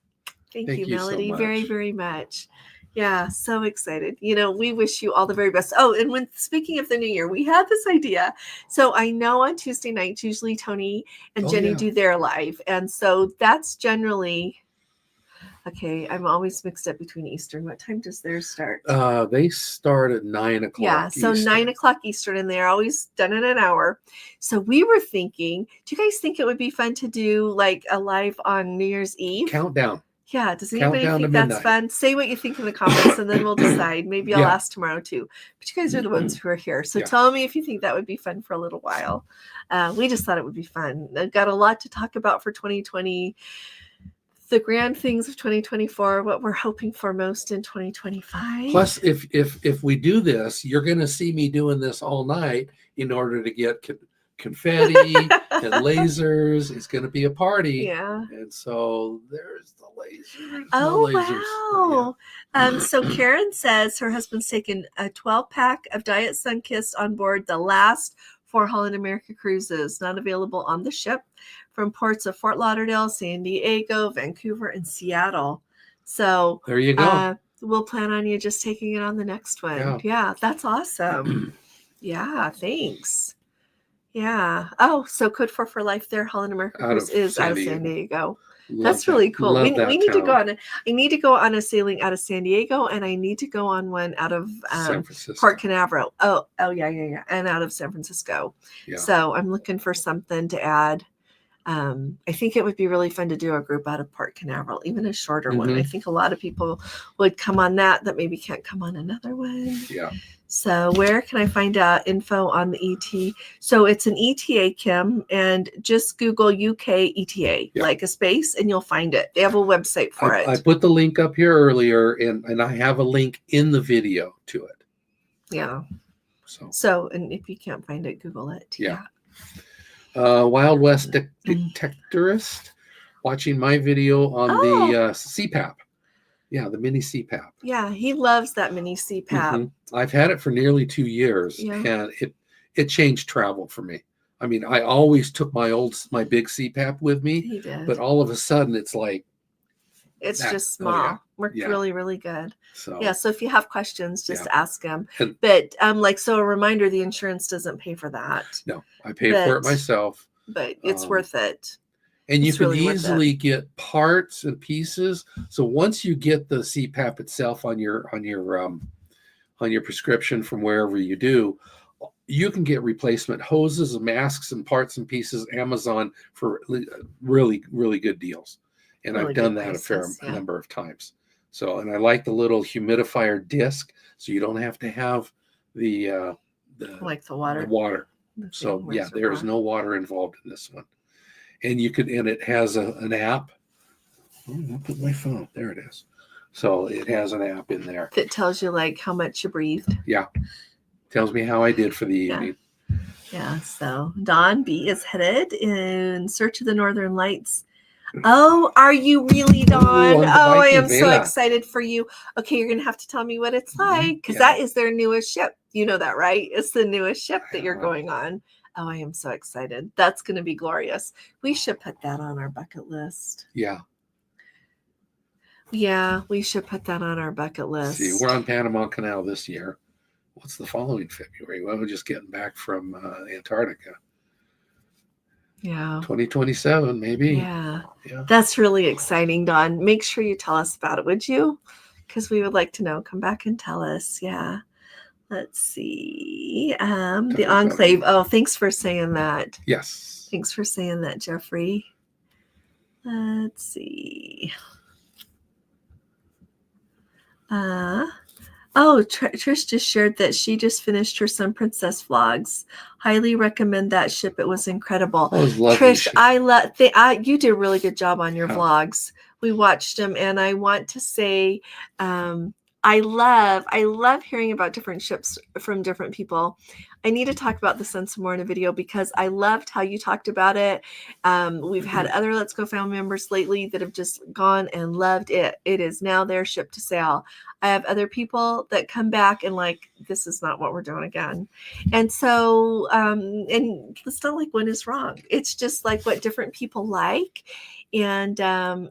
Thank you, Melody, so very, very much. Yeah, so excited. We wish you all the very best. Oh, and speaking of the new year, we had this idea. So I know on Tuesday nights, usually Tony and Jenny do their live. And so that's generally, okay, I'm always mixed up between Eastern. What time does theirs start? They start at 9:00. Yeah, so Eastern. 9:00 Eastern, and they're always done in an hour. So we were thinking, do you guys think it would be fun to do like a live on New Year's Eve? Countdown. Yeah, does anybody think that's fun? Say what you think in the comments, and then we'll decide. Maybe I'll ask tomorrow too. But you guys are the ones who are here. So tell me if you think that would be fun for a little while. We just thought it would be fun. I've got a lot to talk about for 2020. The grand things of 2024, what we're hoping for most in 2025. Plus, if we do this, you're going to see me doing this all night in order to get confetti and lasers. It's going to be a party. Yeah. And so there's the lasers. Wow. Yeah. So Karen says her husband's taken a 12-pack of Diet Sunkist on board the last 4 Holland America cruises, not available on the ship, from ports of Fort Lauderdale, San Diego, Vancouver, and Seattle. So there you go. We'll plan on you just taking it on the next one. Yeah, that's awesome. Yeah, thanks. Yeah. Oh, so Code 4 for Life there, Holland America Cruise is out of San Diego. That's really cool. Love We that need to go town. on. I need to go on a sailing out of San Diego, and I need to go on one out of San Francisco. Port Canaveral. Oh, yeah, and out of San Francisco. Yeah. So I'm looking for something to add. I think it would be really fun to do a group out of Port Canaveral, even a shorter one. I think a lot of people would come on that maybe can't come on another one. Yeah. So where can I find out info on the ET? So it's an ETA, Kim, and just Google UK ETA, like a space, and you'll find it. They have a website for it. I put the link up here earlier, and I have a link in the video to it. Yeah. So, and if you can't find it, Google it. Yeah. Wild West Detectorist watching my video on the CPAP. Yeah, the mini CPAP. Yeah, he loves that mini CPAP. I've had it for nearly 2 years, and it changed travel for me. I mean, I always took my big CPAP with me, He did. but all of a sudden it's like it's just small. Worked really, really good. So so if you have questions, just ask him. But so a reminder, the insurance doesn't pay for that. No, I paid for it myself. But it's worth it. And you can easily get parts and pieces. So once you get the CPAP itself on your prescription from wherever you do, you can get replacement hoses, masks, and parts and pieces Amazon for really, really good deals. And really I've done that a fair number of times. So, and I like the little humidifier disc, so you don't have to have the water. The water. So there is no water involved in this one. And you could, and it has an app. I'll put my phone. There it is. So it has an app in there that tells you like how much you breathed. Yeah, tells me how I did for the evening. Yeah. So Don B is headed in search of the Northern Lights. Oh, are you really, Don? I am so excited for you. Okay, you're gonna have to tell me what it's like, because that is their newest ship. You know that, right? It's the newest ship that you're going on. Oh, I am so excited. That's going to be glorious. We should put that on our bucket list. Yeah. Yeah, we should put that on our bucket list. See, we're on Panama Canal this year. What's the following February? Well, we're just getting back from Antarctica. Yeah. 2027, maybe. Yeah. That's really exciting, Don. Make sure you tell us about it, would you? Because we would like to know. Come back and tell us. Yeah. Let's see. The Enclave. Oh, thanks for saying that. Yes. Thanks for saying that, Jeffrey. Let's see. Trish just shared that she just finished her Sun Princess vlogs. Highly recommend that ship. It was incredible. Trish, you did a really good job on your vlogs. We watched them, and I want to say, I love hearing about different ships from different people. I need to talk about the Sun some more in a video, because I loved how you talked about it. We've had other Let's Go family members lately that have just gone and loved it. It is now their ship to sail. I have other people that come back and like, this is not what we're doing again. And so, and it's not like one is wrong. It's just like what different people like. And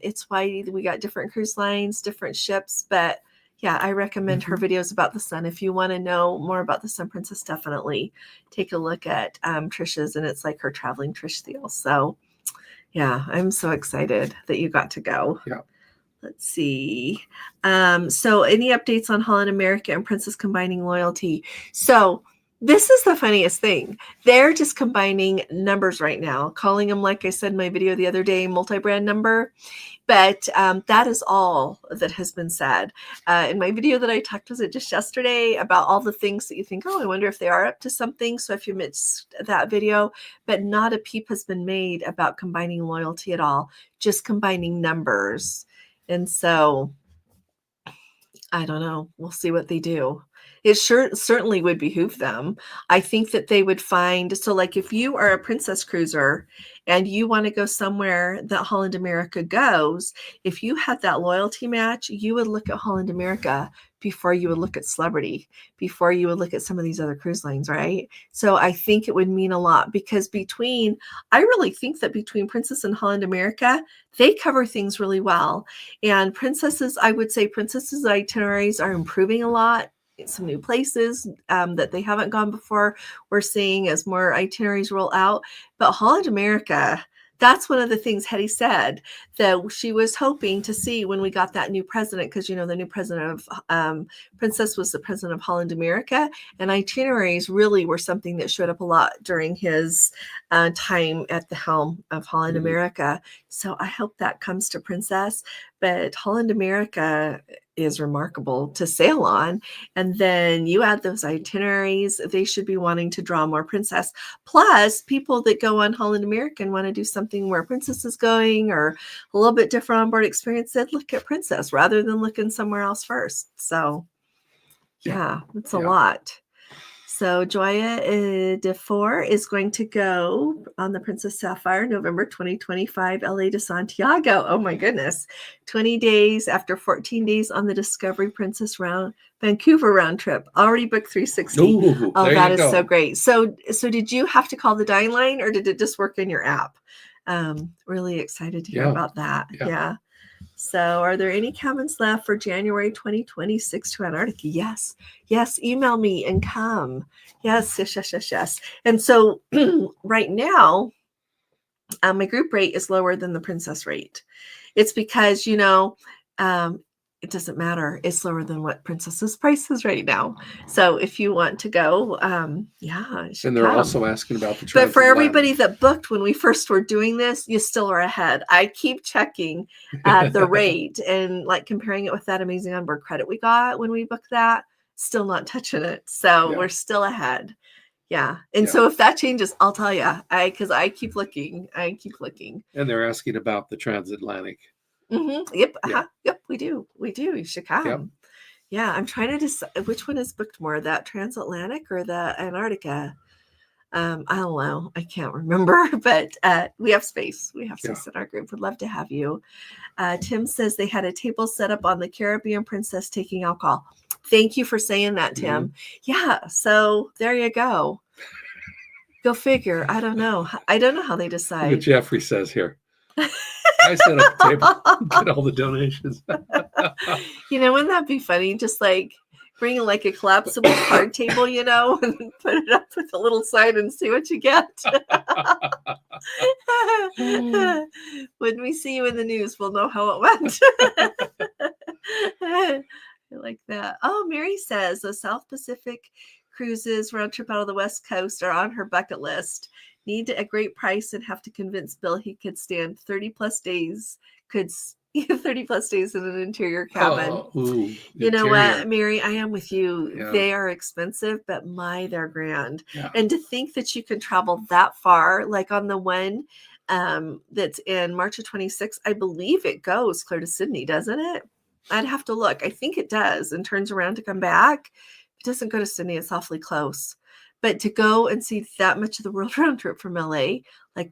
it's why we got different cruise lines, different ships. But yeah, I recommend her videos about the Sun. If you want to know more about the Sun Princess, definitely take a look at Trish's, and it's like her traveling Trish deal. So yeah, I'm so excited that you got to go. Yeah. Let's see. So any updates on Holland America and Princess combining loyalty? So this is the funniest thing. They're just combining numbers right now, calling them, like I said in my video the other day, multi-brand number. But that is all that has been said. In my video that I talked, was it just yesterday, about all the things that you think, oh, I wonder if they are up to something. So if you missed that video, but not a peep has been made about combining loyalty at all, just combining numbers. And so I don't know. We'll see what they do. It certainly would behoove them. I think that they would find, so like if you are a Princess cruiser and you want to go somewhere that Holland America goes, if you had that loyalty match, you would look at Holland America before you would look at Celebrity, before you would look at some of these other cruise lines, right? So I think it would mean a lot, because I really think that between Princess and Holland America, they cover things really well. And Princess's, I would say Princess's itineraries are improving a lot. Some new places that they haven't gone before, we're seeing as more itineraries roll out. But Holland America, That's one of the things Hetty said, that she was hoping to see when we got that new president, because the new president of Princess was the president of Holland America, and itineraries really were something that showed up a lot during his time at the helm of Holland America. So I hope that comes to Princess. But Holland America is remarkable to sail on, and then you add those itineraries, they should be wanting to draw more Princess. Plus, people that go on Holland American want to do something where Princess is going, or a little bit different onboard experience, they'd look at Princess rather than looking somewhere else first. So yeah, it's a lot. So Joya DeFore is going to go on the Princess Sapphire, November 2025, LA to Santiago. Oh my goodness. 20 days after 14 days on the Discovery Princess Vancouver round trip. Already booked 360. Ooh, oh, that is so great. So did you have to call the Dine Line, or did it just work in your app? Really excited to hear about that. Yeah. So are there any cabins left for January 2026 to Antarctica? Yes. Email me and come. Yes. And so right now, my group rate is lower than the Princess rate. It's because, it doesn't matter. It's lower than what Princess's price is right now. So if you want to go, and they're also asking about the But for everybody that booked when we first were doing this, you still are ahead. I keep checking the rate and comparing it with that amazing onboard credit we got when we booked that. Still not touching it. So we're still ahead. Yeah. And so if that changes, I'll tell you, because I keep looking. And they're asking about the transatlantic. Yep. Yep. We do. You should come. Yep. Yeah. I'm trying to decide which one is booked more, that transatlantic or the Antarctica. I don't know. I can't remember, but we have space. We have space in our group. Would love to have you. Tim says they had a table set up on the Caribbean Princess taking alcohol. Thank you for saying that, Tim. Yeah. So there you go. Go figure. I don't know. How they decide. Look what Jeffrey says here. I set up the table, get all the donations. Wouldn't that be funny? Just bring a collapsible card table, and put it up with a little sign and see what you get. When we see you in the news, we'll know how it went. I like that. Oh, Mary says the South Pacific cruises round trip out of the West Coast are on her bucket list. Need a great price and have to convince Bill he could stand 30 plus days. 30 plus days in an interior cabin. You know what, Mary? I am with you. Yeah. They are expensive, but they're grand. Yeah. And to think that you can travel that far, like on the one that's in March of 26, I believe it goes clear to Sydney, doesn't it? I'd have to look. I think it does, and turns around to come back. It doesn't go to Sydney. It's awfully close. But to go and see that much of the world round trip from LA,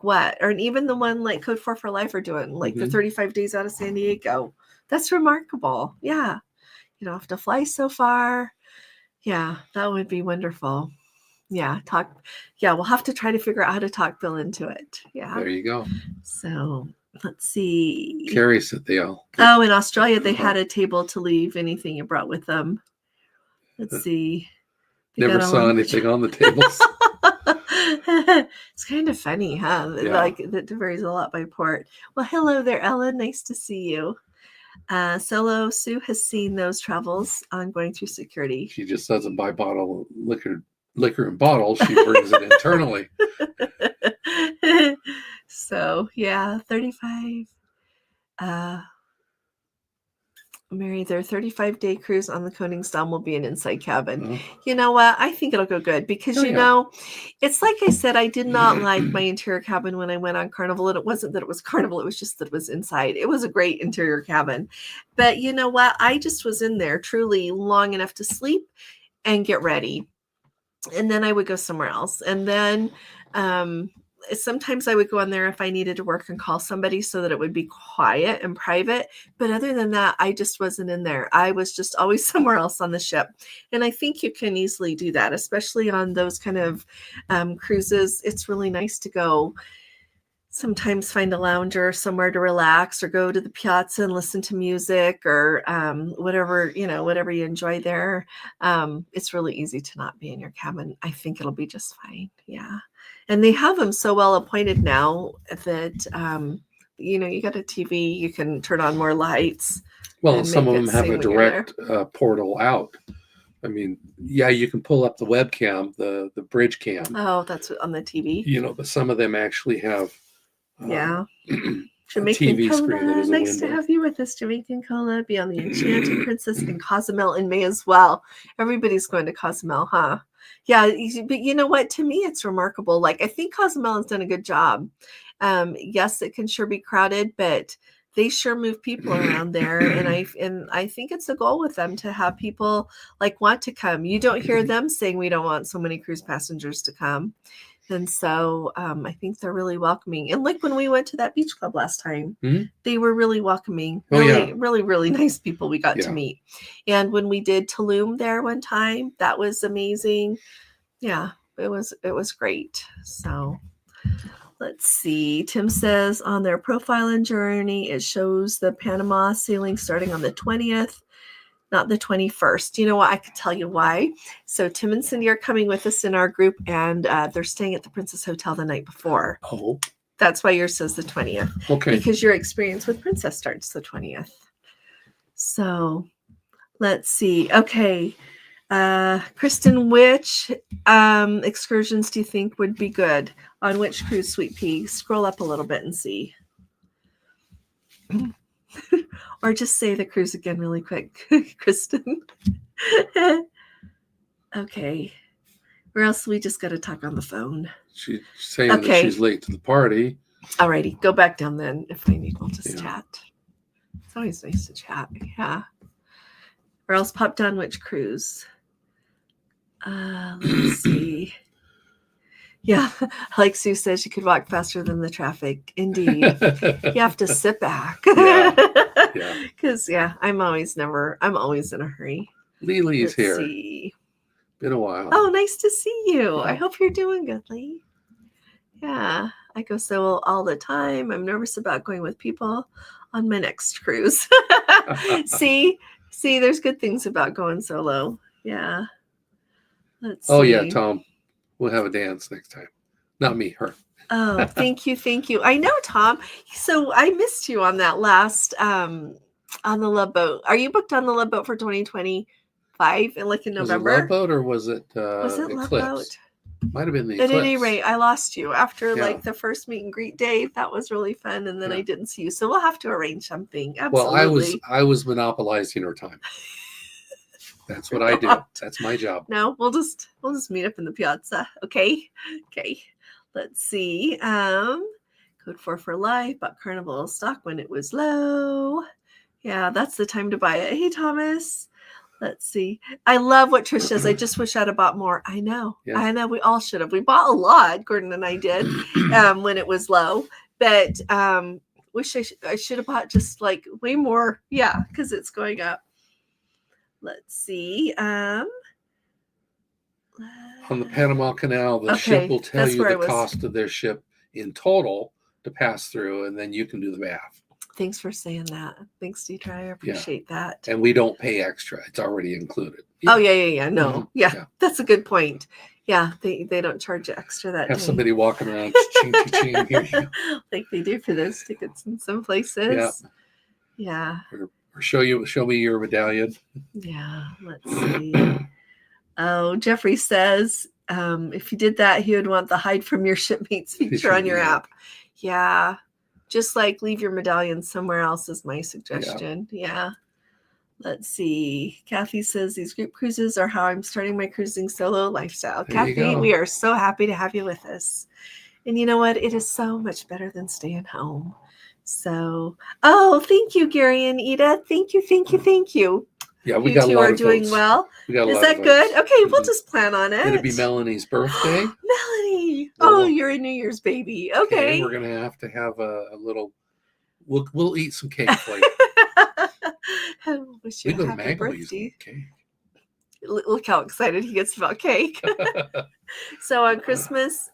what? Or even the one Code 4 for Life are doing, the 35 days out of San Diego. That's remarkable. Yeah. You don't have to fly so far. Yeah, that would be wonderful. Yeah. We'll have to try to figure out how to talk Bill into it. Yeah. There you go. So let's see. Carrie said they all. Oh, in Australia, they had a table to leave anything you brought with them. Let's see. Never saw anything on the tables. It's kind of funny, huh? Yeah. That varies a lot by port. Well, hello there, Ellen. Nice to see you. Solo Sue has seen those travels on going through security. She just doesn't buy bottle liquor in bottles. She brings it internally. So yeah, 35. Mary, their 35-day cruise on the Koningsdam will be an inside cabin. You know what? I think it'll go good because, it's like I said, I did not like my interior cabin when I went on Carnival. And it wasn't that it was Carnival. It was just that it was inside. It was a great interior cabin. But you know what? I just was in there truly long enough to sleep and get ready. And then I would go somewhere else. And then sometimes I would go on there if I needed to work and call somebody so that it would be quiet and private. But other than that, I just wasn't in there. I was just always somewhere else on the ship. And I think you can easily do that, especially on those kind of cruises. It's really nice to go sometimes find a lounger somewhere to relax or go to the piazza and listen to music or whatever you enjoy there. It's really easy to not be in your cabin. I think it'll be just fine. Yeah. And they have them so well appointed now that you got a TV, you can turn on more lights. Well, some of them have a direct portal out. I mean, yeah, you can pull up the webcam, the bridge cam. Oh, that's on the TV. But some of them actually have Jamaican TV Cola. screen that is a Nice window. to have you with us, Jamaican Cola. Be on the Enchanted Princess in Cozumel in May as well. Everybody's going to Cozumel, huh? Yeah, but you know what? To me, it's remarkable. Like, I think Cozumel has done a good job. Yes, it can sure be crowded, but they sure move people around there. And I think it's a goal with them to have people like want to come. You don't hear them saying we don't want so many cruise passengers to come. And so I think they're really welcoming. And like when we went to that beach club last time, they were really welcoming. Really nice people we got to meet. And when we did Tulum there one time, that was amazing. Yeah, it was great. So let's see. Tim says on their profile and journey, it shows the Panama sailing starting on the 20th. Not the 21st. You know what? I could tell you why. So Tim and Cindy are coming with us in our group, and they're staying at the Princess Hotel the night before. Oh. That's why yours says the 20th. Okay. Because your experience with Princess starts the 20th. So let's see. Okay. Kristen, which excursions do you think would be good? On which cruise, Sweet Pea? Scroll up a little bit and see. Or just say the cruise again really quick, Kristen. Okay. Or else we just got to talk on the phone. She's saying that she's late to the party. Alrighty. Go back down then. If I need, we'll just chat. It's always nice to chat. Yeah. Or else pop down which cruise. Let's see. Yeah, like Sue says, you could walk faster than the traffic. Indeed. You have to sit back. Because, I'm always in a hurry. Lily's here. See. Been a while. Oh, nice to see you. I hope you're doing good, Lee. Yeah, I go solo all the time. I'm nervous about going with people on my next cruise. See, there's good things about going solo. Yeah. Let's see. Oh, yeah, Tom. We'll have a dance next time. Not me, her. Oh, thank you. I know, Tom. So I missed you on that last on the Love Boat. Are you booked on the Love Boat for 2025 in November? Was it Love Boat or was it Eclipse? Love Boat? Might have been the Eclipse. At any rate, I lost you after the first meet and greet day. That was really fun, and then I didn't see you. So we'll have to arrange something. Absolutely. Well, I was monopolizing her time. That's what I do. That's my job. No, we'll just meet up in the piazza. Okay. Let's see. Code 4 for life. Bought Carnival stock when it was low. Yeah, that's the time to buy it. Hey, Thomas. Let's see. I love what Trish says. I just wish I'd have bought more. I know. Yeah. I know. We all should have. We bought a lot. Gordon and I did when it was low. But wish I should have bought just way more. Yeah, because it's going up. Let's see. On the Panama Canal, the ship will tell you the cost of their ship in total to pass through, and then you can do the math. Thanks for saying that. Thanks, Deetra. I appreciate that. And we don't pay extra. It's already included. Yeah. Oh, yeah. No. Mm-hmm. Yeah, that's a good point. Yeah, they don't charge you extra that Have day. Somebody walking around ching, here you go. Like they do for those tickets in some places. Yeah. Or show me your medallion. Yeah, let's see. Oh, Jeffrey says if you did that, he would want the hide from your shipmates feature on your app. Yeah, just leave your medallion somewhere else is my suggestion. Yeah. Let's see. Kathy says these group cruises are how I'm starting my cruising solo lifestyle. Kathy, we are so happy to have you with us. And you know what? It is so much better than staying home. So, thank you, Gary and Ida. Thank you. Yeah, we got a lot of doing votes. well. We got a Is lot that of good? votes. Okay, we'll just plan on it. It'll be Melanie's birthday. Melanie. Oh, you're a New Year's baby. Okay. We're gonna have to have a little. We'll eat some cake for you. Wish you a happy birthday. Cake. Look how excited he gets about cake. So on Christmas,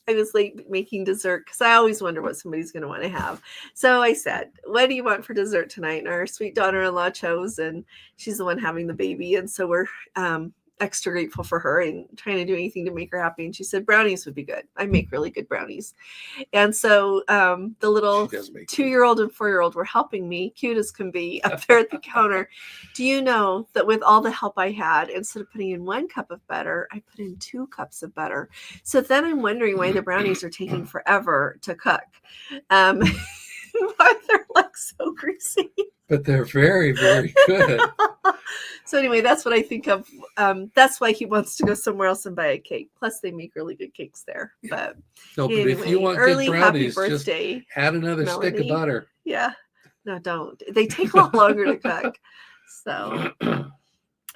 I was late making dessert because I always wonder what somebody's going to want to have. So I said, what do you want for dessert tonight? And our sweet daughter-in-law chose, and she's the one having the baby. And so we're extra grateful for her and trying to do anything to make her happy. And she said brownies would be good. I make really good brownies. And so the little 2-year-old and 4-year-old were helping me, cute as can be, up there at the counter. Do you know that with all the help I had, instead of putting in 1 cup of butter, I put in 2 cups of butter. So then I'm wondering why the brownies are taking forever to cook. Why they're like so greasy. But they're very, very good. So anyway, that's what I think of. That's why he wants to go somewhere else and buy a cake. Plus, they make really good cakes there. But no, anyway, but if you want early good brownies, happy birthday, just add another Melanie. stick of butter. Yeah. No, don't. They take a lot longer to cook. So,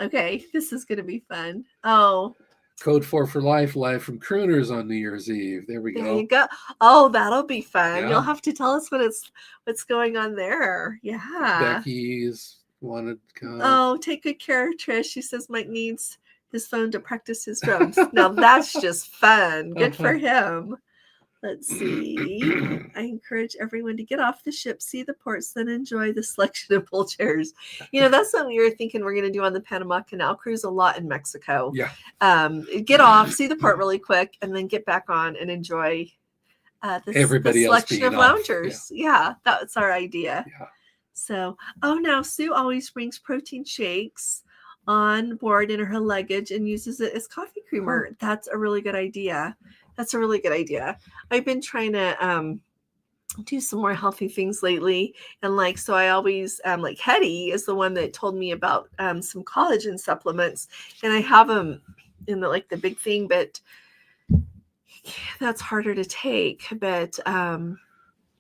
okay, this is going to be fun. Oh. Code 4 for life from Crooners on New Year's Eve. There we go. There you go. Oh, that'll be fun. Yeah. You'll have to tell us what's going on there. Yeah. Becky's wanted to come. Oh, take good care, Trish. She says Mike needs his phone to practice his drums. Now that's just fun. Good for him. Let's see. I encourage everyone to get off the ship, see the ports, then enjoy the selection of pool chairs. You know, that's something we were thinking we're going to do on the Panama Canal cruise a lot in Mexico. Yeah. Get off, see the port really quick, and then get back on and enjoy the selection of loungers. Yeah, that's our idea. Yeah. So, now Sue always brings protein shakes on board in her luggage and uses it as coffee creamer. That's a really good idea. I've been trying to do some more healthy things lately. And so I always, Hetty is the one that told me about some collagen supplements. And I have them in the big thing, but that's harder to take. But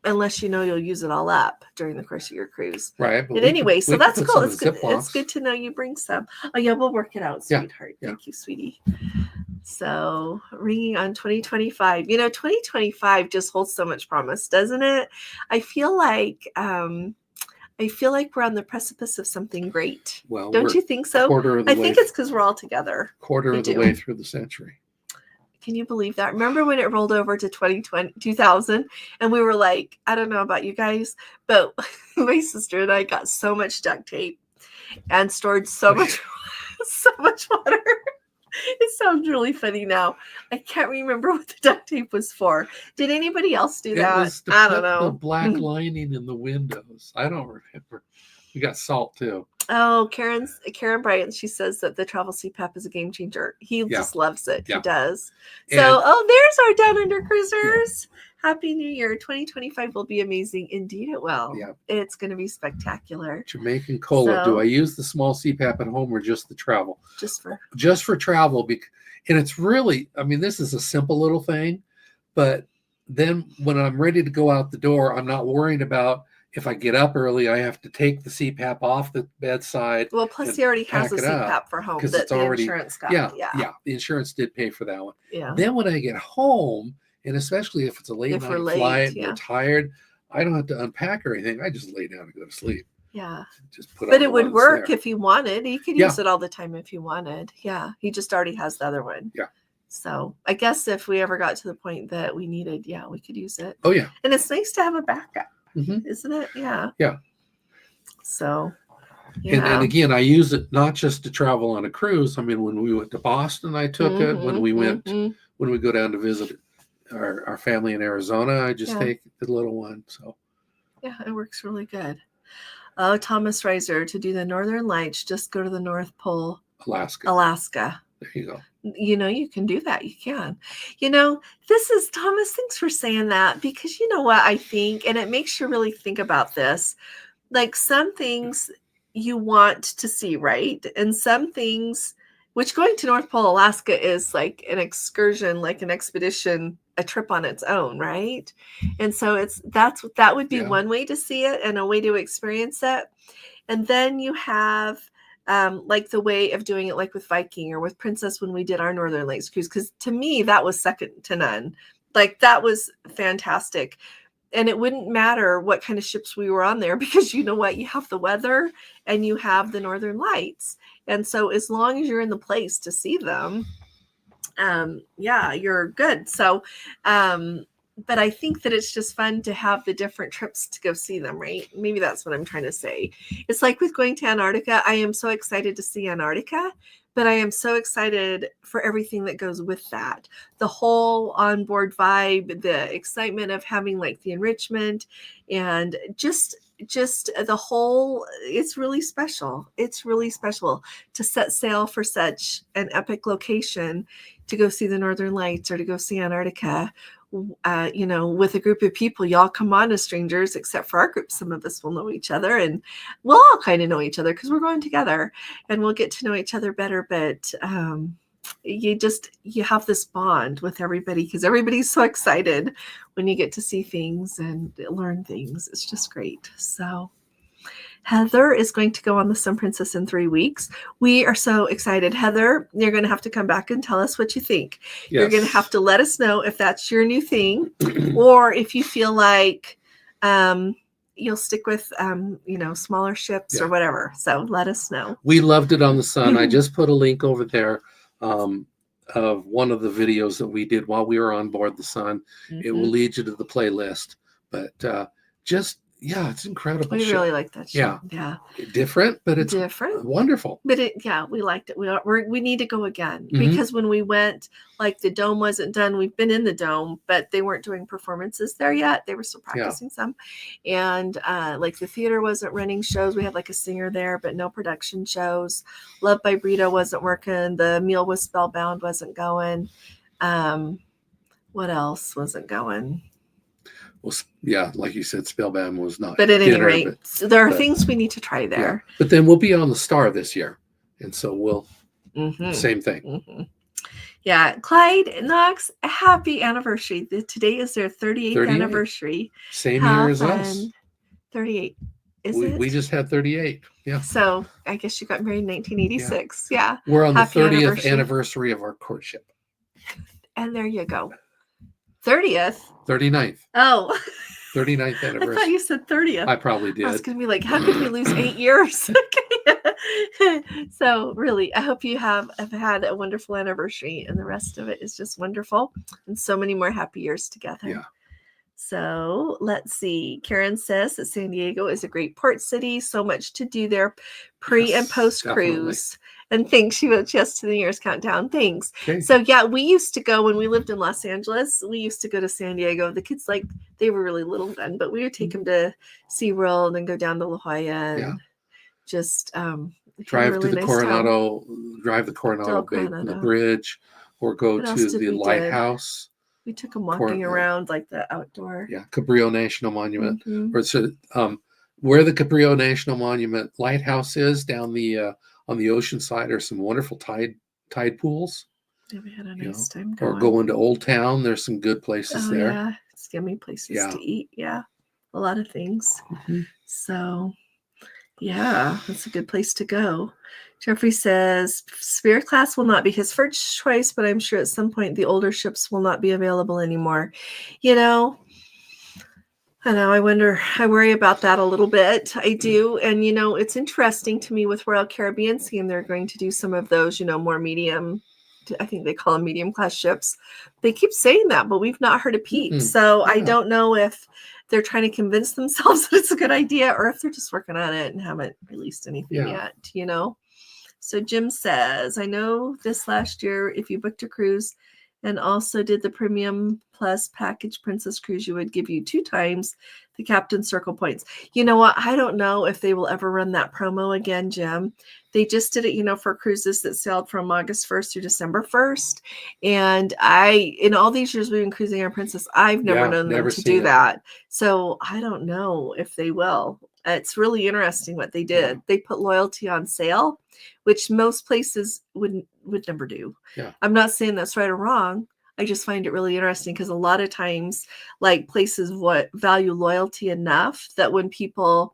unless you'll use it all up during the course of your cruise. Right. But anyway, so that's cool. It's good to know you bring some. Oh, yeah, we'll work it out, sweetheart. Yeah. Thank you, sweetie. So ringing on 2025. 2025 just holds so much promise, doesn't it? I feel like we're on the precipice of something great. Well, don't you think so? I think it's because we're all together. Quarter of the way through the century. Can you believe that? Remember when it rolled over to 2000 and we were like, I don't know about you guys, but my sister and I got so much duct tape and stored so much water. It sounds really funny now. I can't remember what the duct tape was for. Did anybody else do that? It was to put the black lining in the windows. I don't remember. We got salt too. Oh, Karen Bryant, she says that the travel CPAP is a game changer. He just loves it. Yeah. He does. So, there's our Down Under Cruisers. Yeah. Happy New Year. 2025 will be amazing. Indeed it will. Yeah. It's going to be spectacular. Jamaican Cola. Do I use the small CPAP at home or just the travel? Just for travel. And it's really, this is a simple little thing, but then when I'm ready to go out the door, I'm not worrying about if I get up early, I have to take the CPAP off the bedside. Well, plus he already has a CPAP for home that the insurance got. Yeah. The insurance did pay for that one. Yeah. Then when I get home, and especially if it's a late night flight and we're tired, I don't have to unpack or anything. I just lay down and go to sleep. Yeah. Just put but it would work if you wanted. You could use it all the time if you wanted. Yeah. He just already has the other one. Yeah. So I guess if we ever got to the point that we needed, we could use it. Oh, yeah. And it's nice to have a backup. Mm-hmm. Isn't it? Yeah. Yeah. So, and again, I use it not just to travel on a cruise. When we went to Boston, I took it. When we went, when we go down to visit our family in Arizona, I just take the little one. So, yeah, it works really good. Oh, Thomas Reiser, to do the Northern Lights, just go to the North Pole, Alaska. There you go. You can do that. You can. This is Thomas. Thanks for saying that, because you know what I think, and it makes you really think about this. Like some things you want to see, right? And some things, which going to North Pole, Alaska is like an excursion, like an expedition, a trip on its own, right? And so that would be one way to see it and a way to experience it. And then you have like the way of doing it, like with Viking or with Princess when we did our Northern Lights cruise, because to me that was second to none. Like that was fantastic. And it wouldn't matter what kind of ships we were on there, because you know what, you have the weather and you have the Northern Lights. And so as long as you're in the place to see them, yeah, you're good. So, but I think that it's just fun to have the different trips to go see them, right? Maybe that's what I'm trying to say. It's like with going to Antarctica. I am so excited to see Antarctica, but I am so excited for everything that goes with that. The whole onboard vibe, the excitement of having like the enrichment, and just the whole, it's really special. It's really special to set sail for such an epic location, to go see the Northern Lights or to go see Antarctica. With a group of people. Y'all come on as strangers, except for our group. Some of us will know each other, and we'll all kind of know each other because we're going together, and we'll get to know each other better. But you have this bond with everybody because everybody's so excited when you get to see things and learn things. It's just great. So Heather is going to go on the Sun Princess in 3 weeks. We are so excited. Heather, you're going to have to come back and tell us what you think. Yes. You're going to have to let us know if that's your new thing, or if you feel like you'll stick with, smaller ships or whatever. So let us know. We loved it on the Sun. I just put a link over there of one of the videos that we did while we were on board the Sun. Mm-hmm. It will lead you to the playlist. But it's incredible. We really like that show. Yeah. Different, but it's different. Wonderful. But we liked it. We need to go again, because when we went, like, the dome wasn't done. We've been in the dome, but they weren't doing performances there yet. They were still practicing some. And like the theater wasn't running shows. We had like a singer there, but no production shows. Love by Brito wasn't working. The Meal with Spellbound wasn't going. What else wasn't going? Well, yeah, like you said, Spellbound was not. But at any rate, there are things we need to try there. Yeah. But then we'll be on the Star this year. And so we'll, same thing. Mm-hmm. Yeah. Clyde Knox, happy anniversary. Today is their 38th anniversary. Same year as us. 38. We just had 38. Yeah. So I guess you got married in 1986. Yeah. We're on the 30th anniversary of our courtship. And there you go. 30th? 39th. Oh. 39th anniversary. I thought you said 30th. I probably did. I was going to be like, how could we lose 8 years? So really, I hope you have had a wonderful anniversary, and the rest of it is just wonderful, and so many more happy years together. Yeah. So let's see. Karen says that San Diego is a great port city. So much to do there, pre and post cruise. And thanks. She wrote yes to the year's countdown. Thanks. Okay. So yeah, we used to go when we lived in Los Angeles. We used to go to San Diego. The kids, they were really little then, but we would take them to SeaWorld and go down to La Jolla and just drive to the Coronado, drive the Coronado the bridge, or go to the lighthouse. We took them walking around like the outdoor. Yeah, Cabrillo National Monument. Where the Cabrillo National Monument lighthouse is down the on the ocean side are some wonderful tide pools. Yeah, we had a nice time going. Or going to Old Town. There's some good places there. Yeah, it's yummy places to eat. Yeah, a lot of things. Mm-hmm. So, yeah, that's a good place to go. Jeffrey says Spirit class will not be his first choice, but I'm sure at some point the older ships will not be available anymore. I know. I worry about that a little bit. I do. And, it's interesting to me with Royal Caribbean seeing they're going to do some of those, more medium, I think they call them medium class ships. They keep saying that, but we've not heard a peep. Mm-hmm. So I don't know if they're trying to convince themselves that it's a good idea, or if they're just working on it and haven't released anything yet, So Jim says, I know this last year, if you booked a cruise and also did the Premium Plus Package Princess Cruise, you would give you 2 times the Captain Circle points. You know what? I don't know if they will ever run that promo again, Jim. They just did it, for cruises that sailed from August 1st through December 1st. And in all these years we've been cruising our Princess, I've never known them to do that. So I don't know if they will. It's really interesting what they did. Yeah. They put loyalty on sale, which most places would never do. Yeah. I'm not saying that's right or wrong. I just find it really interesting because a lot of times, like, places value loyalty enough that when people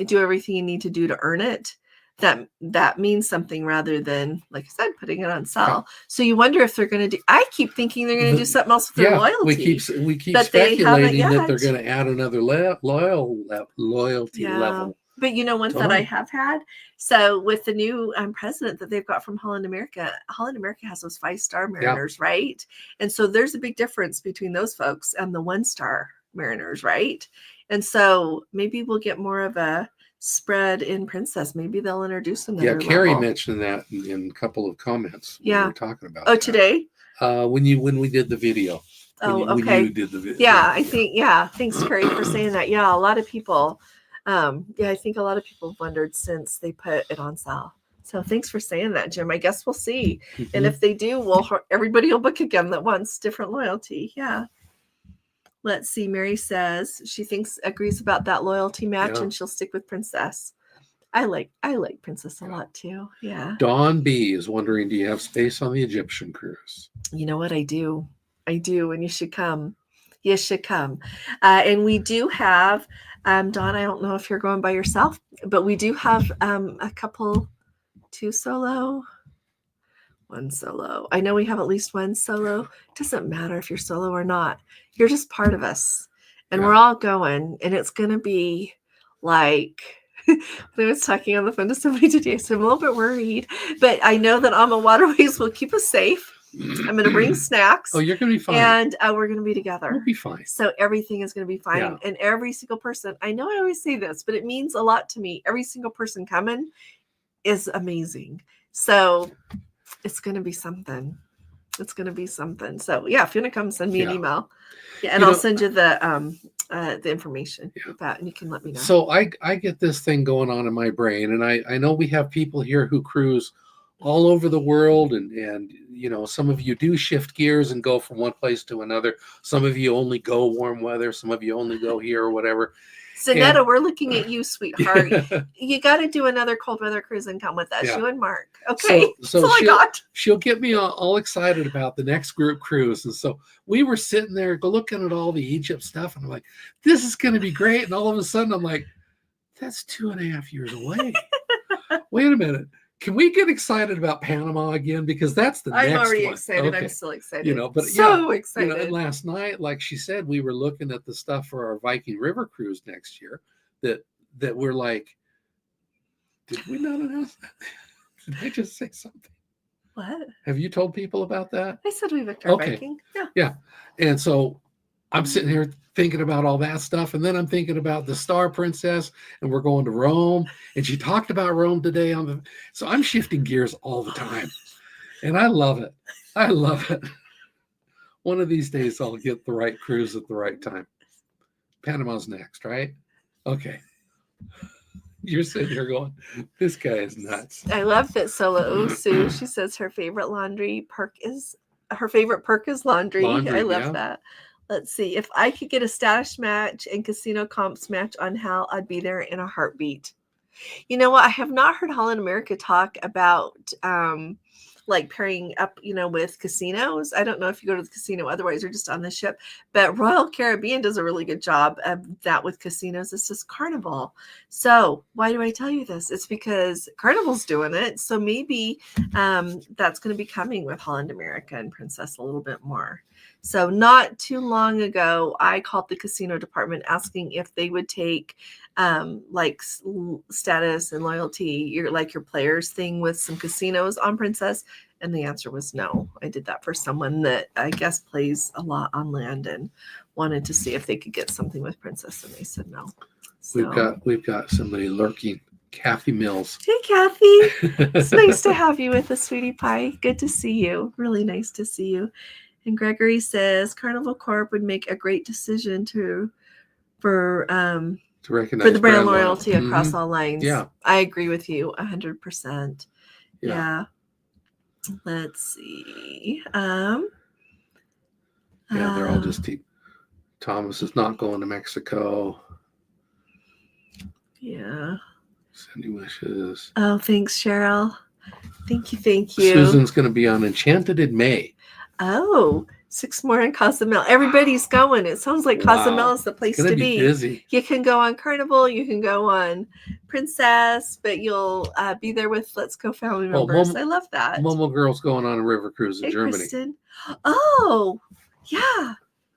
do everything you need to do to earn it, that means something rather than, like I said, putting it on sale. Yeah. So you wonder if they're going to do. I keep thinking they're going to do something else with their loyalty. We keep speculating that they're going to add another loyalty level. But ones that I have had. So with the new president that they've got from Holland America has those 5-star mariners, right? And so there's a big difference between those folks and the 1-star mariners, right? And so maybe we'll get more of a spread in Princess. Maybe they'll introduce another Carrie level. mentioned that in a couple of comments. Yeah, we were talking about. Oh, that. Today? When we did the video. Okay. When you did the video. Yeah, I think. Yeah, thanks, Carrie, for saying that. Yeah, a lot of people. I think a lot of people have wondered since they put it on sale. So thanks for saying that, Jim. I guess we'll see. Mm-hmm. And if they do, everybody will book again that wants different loyalty. Yeah. Let's see. Mary says she agrees about that loyalty match, and she'll stick with Princess. I like Princess a lot too. Yeah. Dawn B is wondering, do you have space on the Egyptian cruise? You know what? I do, and you should come. You should come. And we do have, Dawn, I don't know if you're going by yourself, but we do have a couple, 2 solo, 1 solo. I know we have at least 1 solo. It doesn't matter if you're solo or not. You're just part of us. And we're all going. And it's going to be like, I was talking on the phone to somebody today, so I'm a little bit worried. But I know that Alma Waterways will keep us safe. I'm going to bring snacks. Oh, you're going to be fine. And we're going to be together. We'll be fine. So everything is going to be fine. Yeah. And every single person, I know I always say this, but it means a lot to me. Every single person coming is amazing. So it's going to be something. It's going to be something. So yeah, if you want to come, send me an email. Yeah, and I'll send you the information with that, and you can let me know. So I get this thing going on in my brain, and I know we have people here who cruise all over the world, and some of you do shift gears and go from one place to another. Some of you only go warm weather. Some of you only go here or whatever. Zanetta, we're looking at you, sweetheart. You got to do another cold weather cruise and come with us, you and Mark. Okay, so that's all I got. She'll get me all excited about the next group cruise. And so we were sitting there looking at all the Egypt stuff, and I'm like, this is going to be great. And all of a sudden I'm like, that's 2.5 years away. Wait a minute. Can we get excited about Panama again? Because that's the next one. I'm already excited. Okay. I'm still excited. But excited. And last night, like she said, we were looking at the stuff for our Viking River cruise next year that we're like, did we not announce that? Did I just say something? What? Have you told people about that? I said we booked our Viking. Yeah. And so I'm sitting here thinking about all that stuff. And then I'm thinking about the Star Princess, and we're going to Rome. And she talked about Rome today so I'm shifting gears all the time. And I love it. I love it. One of these days I'll get the right cruise at the right time. Panama's next, right? Okay. You're sitting here going, this guy is nuts. I love that Solo Sue. She says her favorite perk is laundry. I love that. Let's see. If I could get a status match and casino comps match on Hal, I'd be there in a heartbeat. You know what? I have not heard Holland America talk about like pairing up, with casinos. I don't know if you go to the casino otherwise or just on the ship, but Royal Caribbean does a really good job of that with casinos. It's just Carnival. So why do I tell you this? It's because Carnival's doing it. So maybe that's going to be coming with Holland America and Princess a little bit more. So not too long ago, I called the casino department asking if they would take like status and loyalty, your players thing with some casinos on Princess. And the answer was no. I did that for someone that I guess plays a lot on land and wanted to see if they could get something with Princess. And they said no. So, we've got somebody lurking. Kathy Mills. Hey, Kathy. It's nice to have you with us, sweetie pie. Good to see you. Really nice to see you. And Gregory says Carnival Corp would make a great decision for recognize the brand loyalty across mm-hmm. all lines. Yeah, I agree with you 100%. Yeah. Let's see. They're all just Thomas is not going to Mexico. Yeah. Sending wishes. Oh, thanks, Cheryl. Thank you. Susan's going to be on Enchanted in May. Oh, 6 more in Cozumel. Everybody's going. It sounds like Cozumel is the place to be. Busy. You can go on Carnival. You can go on Princess, but you'll be there with Let's Go family members. I love that. Momo Girl's going on a river cruise in Germany. Kristen. Oh, yeah.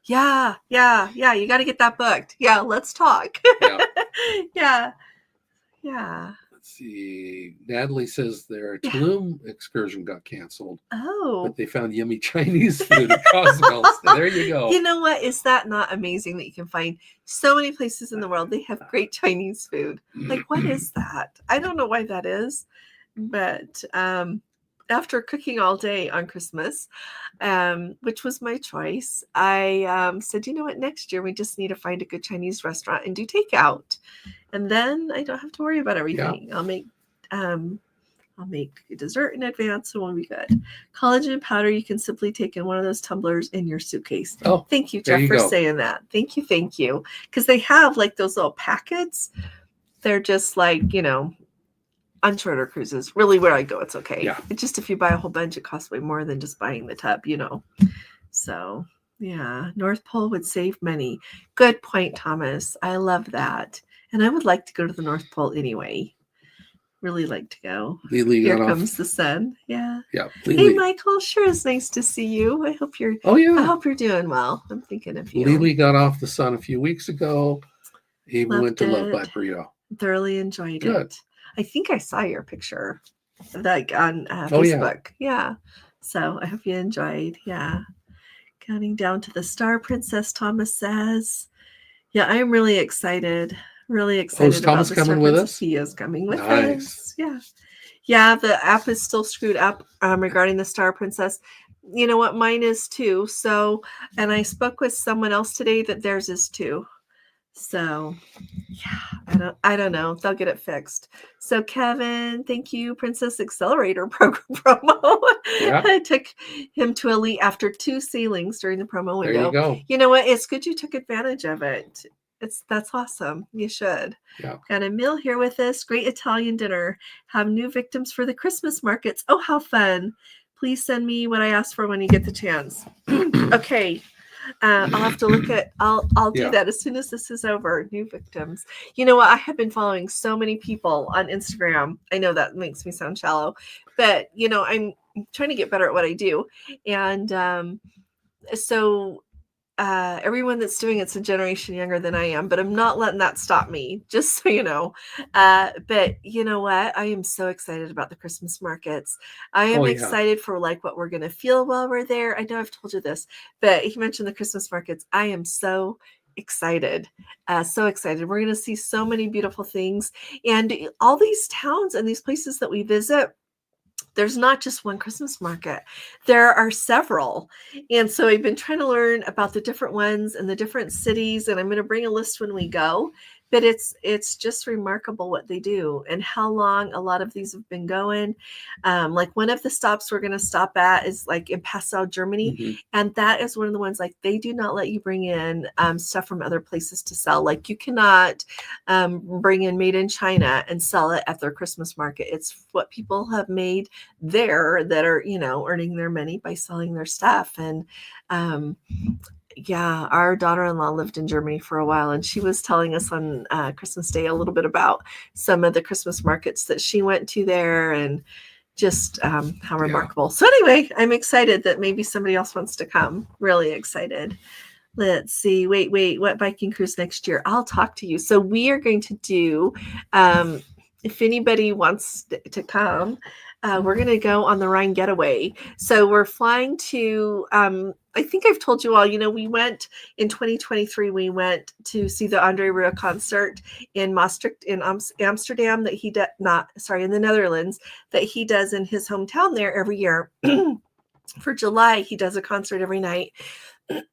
You got to get that booked. Yeah, let's talk. Yeah. Yeah. Let's see. Natalie says their Yeah. Tulum excursion got canceled, Oh. but they found yummy Chinese food at Cozumel. So there you go. You know what? Is that not amazing that you can find so many places in the world they have great Chinese food? Like, what is that? I don't know why that is, but after cooking all day on Christmas, which was my choice, I said, you know what? Next year we just need to find a good Chinese restaurant and do takeout, and then I don't have to worry about everything. Yeah. I'll make a dessert in advance and we'll be good. Collagen powder you can simply take in one of those tumblers in your suitcase. Oh, thank you, there Jeff, you for go. saying that. Thank you. Because they have like those little packets. They're just like, you know, on shorter cruises. Really, where I go, it's okay. Yeah. It's just if you buy a whole bunch, it costs way more than just buying the tub, you know. So, yeah, North Pole would save money. Good point, Thomas. I love that. And I would like to go to the North Pole anyway. Really like to go. Lily Here got comes off. the sun. Yeah. Yeah. Hey, Lily. Michael. Sure is nice to see you. I hope you're. Oh yeah. I hope you're doing well. I'm thinking of you. Lily got off the sun a few weeks ago. He Loved went to Love it. by Burrito. Thoroughly enjoyed Good. it. I think I saw your picture, like on Oh, yeah. Facebook. Yeah. So I hope you enjoyed. Yeah. Counting down to the Star Princess, Thomas says. Yeah, I'm really excited. Really excited. is Thomas about the coming Star with Princess. us? He is coming with Nice. us. Yeah. Yeah, the app is still screwed up regarding the Star Princess. You know what? Mine is too. So, and I spoke with someone else today that theirs is too. So, yeah, I don't know. They'll get it fixed. So, Kevin, thank you, Princess Accelerator promo. Yeah. I took him to Elite after 2 sailings during the promo window. There you go. You know what? It's good you took advantage of it. That's awesome. You should. Yeah. Got a meal here with us. Great Italian dinner. Have new victims for the Christmas markets. Oh, how fun. Please send me what I asked for when you get the chance. Okay. I'll have to look at I'll do that as soon as this is over. New victims. You know what? I have been following so many people on Instagram. I know that makes me sound shallow, but you know, I'm trying to get better at what I do. And so everyone that's doing it's a generation younger than I am, but I'm not letting that stop me, just so you know. But you know what? I am so excited about the Christmas markets. I am excited for like what we're going to feel while we're there. I know I've told you this, but he mentioned the Christmas markets. I am so excited. So excited. We're going to see so many beautiful things, and all these towns and these places that we visit. There's not just one Christmas market. There are several. And so I've been trying to learn about the different ones and the different cities. And I'm going to bring a list when we go. But it's just remarkable what they do and how long a lot of these have been going. Like one of the stops we're going to stop at is like in Passau, Germany. Mm-hmm. And that is one of the ones like they do not let you bring in stuff from other places to sell. Like you cannot bring in made in China and sell it at their Christmas market. It's what people have made there that are, you know, earning their money by selling their stuff. And yeah, our daughter-in-law lived in Germany for a while, and she was telling us on Christmas Day a little bit about some of the Christmas markets that she went to there and just how remarkable. So anyway, I'm excited that maybe somebody else wants to come. Really excited. Let's see. Wait. What biking cruise next year? I'll talk to you. So we are going to do, if anybody wants to come, we're going to go on the Rhine Getaway. So we're flying to, I think I've told you all, you know, we went in 2023, we went to see the Andre Rieu concert in Maastricht in Amsterdam that he did, in the Netherlands, that he does in his hometown there every year. For July, he does a concert every night.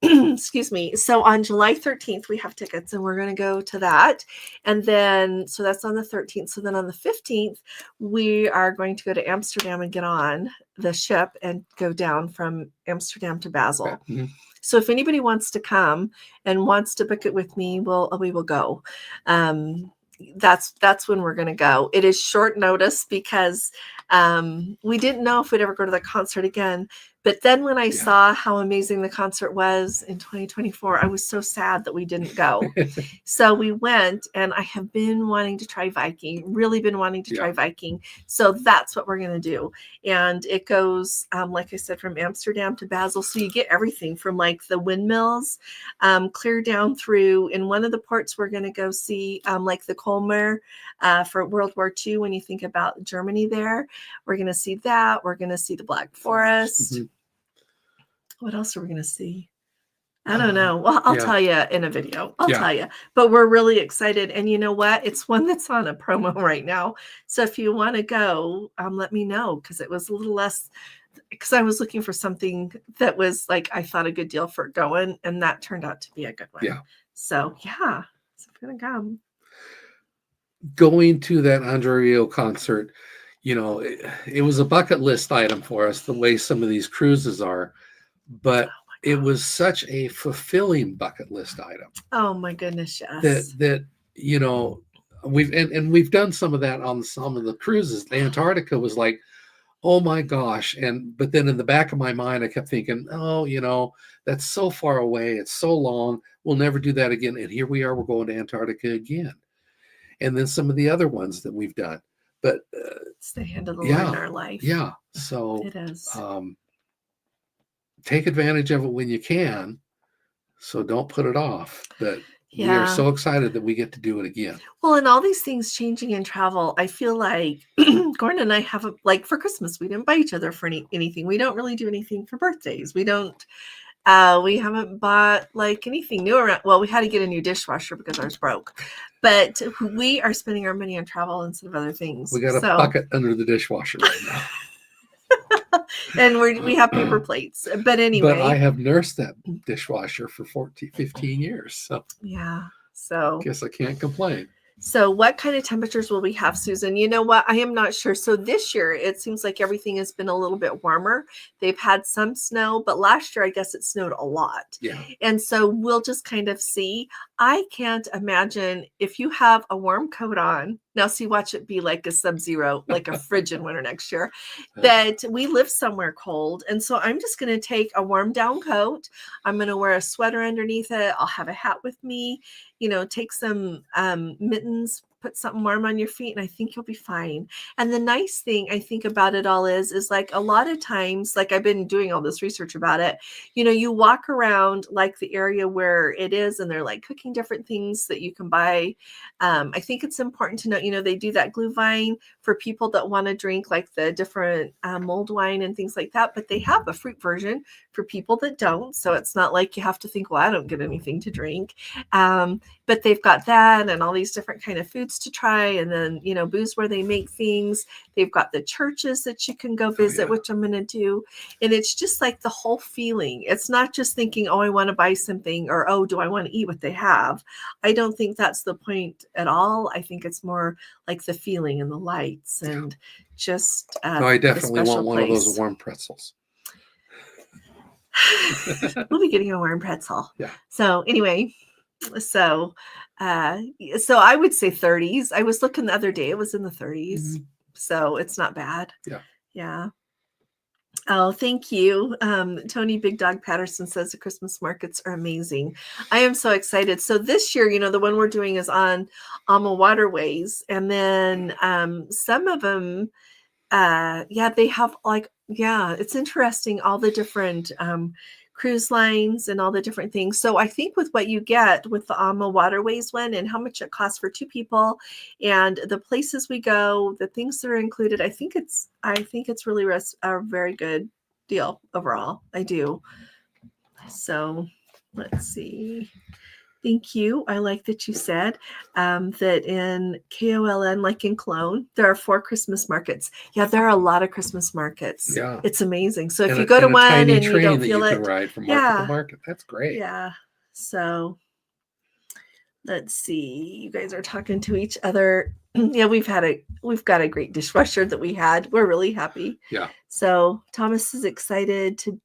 Excuse me. So on July 13th, we have tickets and we're going to go to that. And then, so that's on the 13th. So then on the 15th, we are going to go to Amsterdam and get on the ship and go down from Amsterdam to Basel. Mm-hmm. So if anybody wants to come and wants to book it with me, we will go. That's when we're going to go. It is short notice because we didn't know if we'd ever go to the concert again. But then when I Yeah. saw how amazing the concert was in 2024, I was so sad that we didn't go. So we went, and I have been wanting to try Viking, really been wanting to try Viking. So that's what we're going to do. And it goes, like I said, from Amsterdam to Basel. So you get everything from like the windmills, clear down through. In one of the ports, we're going to go see like the Colmar for World War II. When you think about Germany there, we're going to see that. We're going to see the Black Forest. Mm-hmm. What else are we going to see? I don't know. Well, I'll tell you in a video. I'll tell you. But we're really excited. And you know what? It's one that's on a promo right now. So if you want to go, let me know, because it was a little less, because I was looking for something that was like, I thought a good deal for going, and that turned out to be a good one. Yeah. So yeah, it's going to come. Going to that Andre Rieu concert, you know, it was a bucket list item for us, the way some of these cruises are. But it was such a fulfilling bucket list item. Oh my goodness, yes. That you know, we've done some of that on some of the cruises. The Antarctica was like, oh my gosh. But then in the back of my mind, I kept thinking, oh, you know, that's so far away. It's so long. We'll never do that again. And here we are, we're going to Antarctica again. And then some of the other ones that we've done. But it's the hand of the Lord in our life. Yeah. So it is. Take advantage of it when you can. So don't put it off. But we are so excited that we get to do it again. Well, and all these things changing in travel, I feel like Gordon and I have like for Christmas, we didn't buy each other for anything. We don't really do anything for birthdays. We haven't bought like anything new around. Well, we had to get a new dishwasher because ours broke, but we are spending our money on travel instead of other things. We got a bucket under the dishwasher right now. And we have paper plates. But anyway. But I have nursed that dishwasher for 15 years. So yeah. So guess I can't complain. So what kind of temperatures will we have, Susan? You know what? I am not sure. So this year, it seems like everything has been a little bit warmer. They've had some snow, but last year, I guess it snowed a lot. Yeah. And so we'll just kind of see. I can't imagine if you have a warm coat on. Now, see, watch it be like a sub-zero, like a frigid winter next year, that we live somewhere cold. And so I'm just going to take a warm down coat. I'm going to wear a sweater underneath it. I'll have a hat with me, you know, take some mittens, put something warm on your feet, and I think you'll be fine. And the nice thing I think about it all is like a lot of times, like I've been doing all this research about it, you know, you walk around like the area where it is, and they're like cooking different things that you can buy. I think it's important to note, you know, they do that glühwein for people that want to drink like the different mulled wine and things like that, but they have a fruit version for people that don't. So it's not like you have to think, well, I don't get anything to drink. But they've got that and all these different kind of foods to try. And then, you know, booths where they make things. They've got the churches that you can go visit, which I'm going to do. And it's just like the whole feeling. It's not just thinking, oh, I want to buy something, or, oh, do I want to eat what they have? I don't think that's the point at all. I think it's more like the feeling and the lights and just no, I definitely want one of those warm pretzels. We'll be getting a warm pretzel. Yeah. So anyway, so I would say 30s. I was looking the other day, it was in the 30s. Mm-hmm. So it's not bad. Yeah. Yeah. Oh, thank you. Tony Big Dog Patterson says the Christmas markets are amazing. I am so excited. So this year, you know, the one we're doing is on Alma Waterways. And then some of them, they have like, it's interesting, all the different cruise lines and all the different things. So I think with what you get with the Alma Waterways one and how much it costs for 2 people and the places we go, the things that are included, I think it's really a very good deal overall. I do. So let's see. Thank you. I like that you said that in KOLN, like in Cologne, there are 4 Christmas markets. Yeah, there are a lot of Christmas markets. Yeah. It's amazing. So if you go to one and you don't feel it. Can ride from market to market. That's great. Yeah. So let's see. You guys are talking to each other. Yeah, we've got a great dishwasher that we had. We're really happy. Yeah. So Thomas is excited to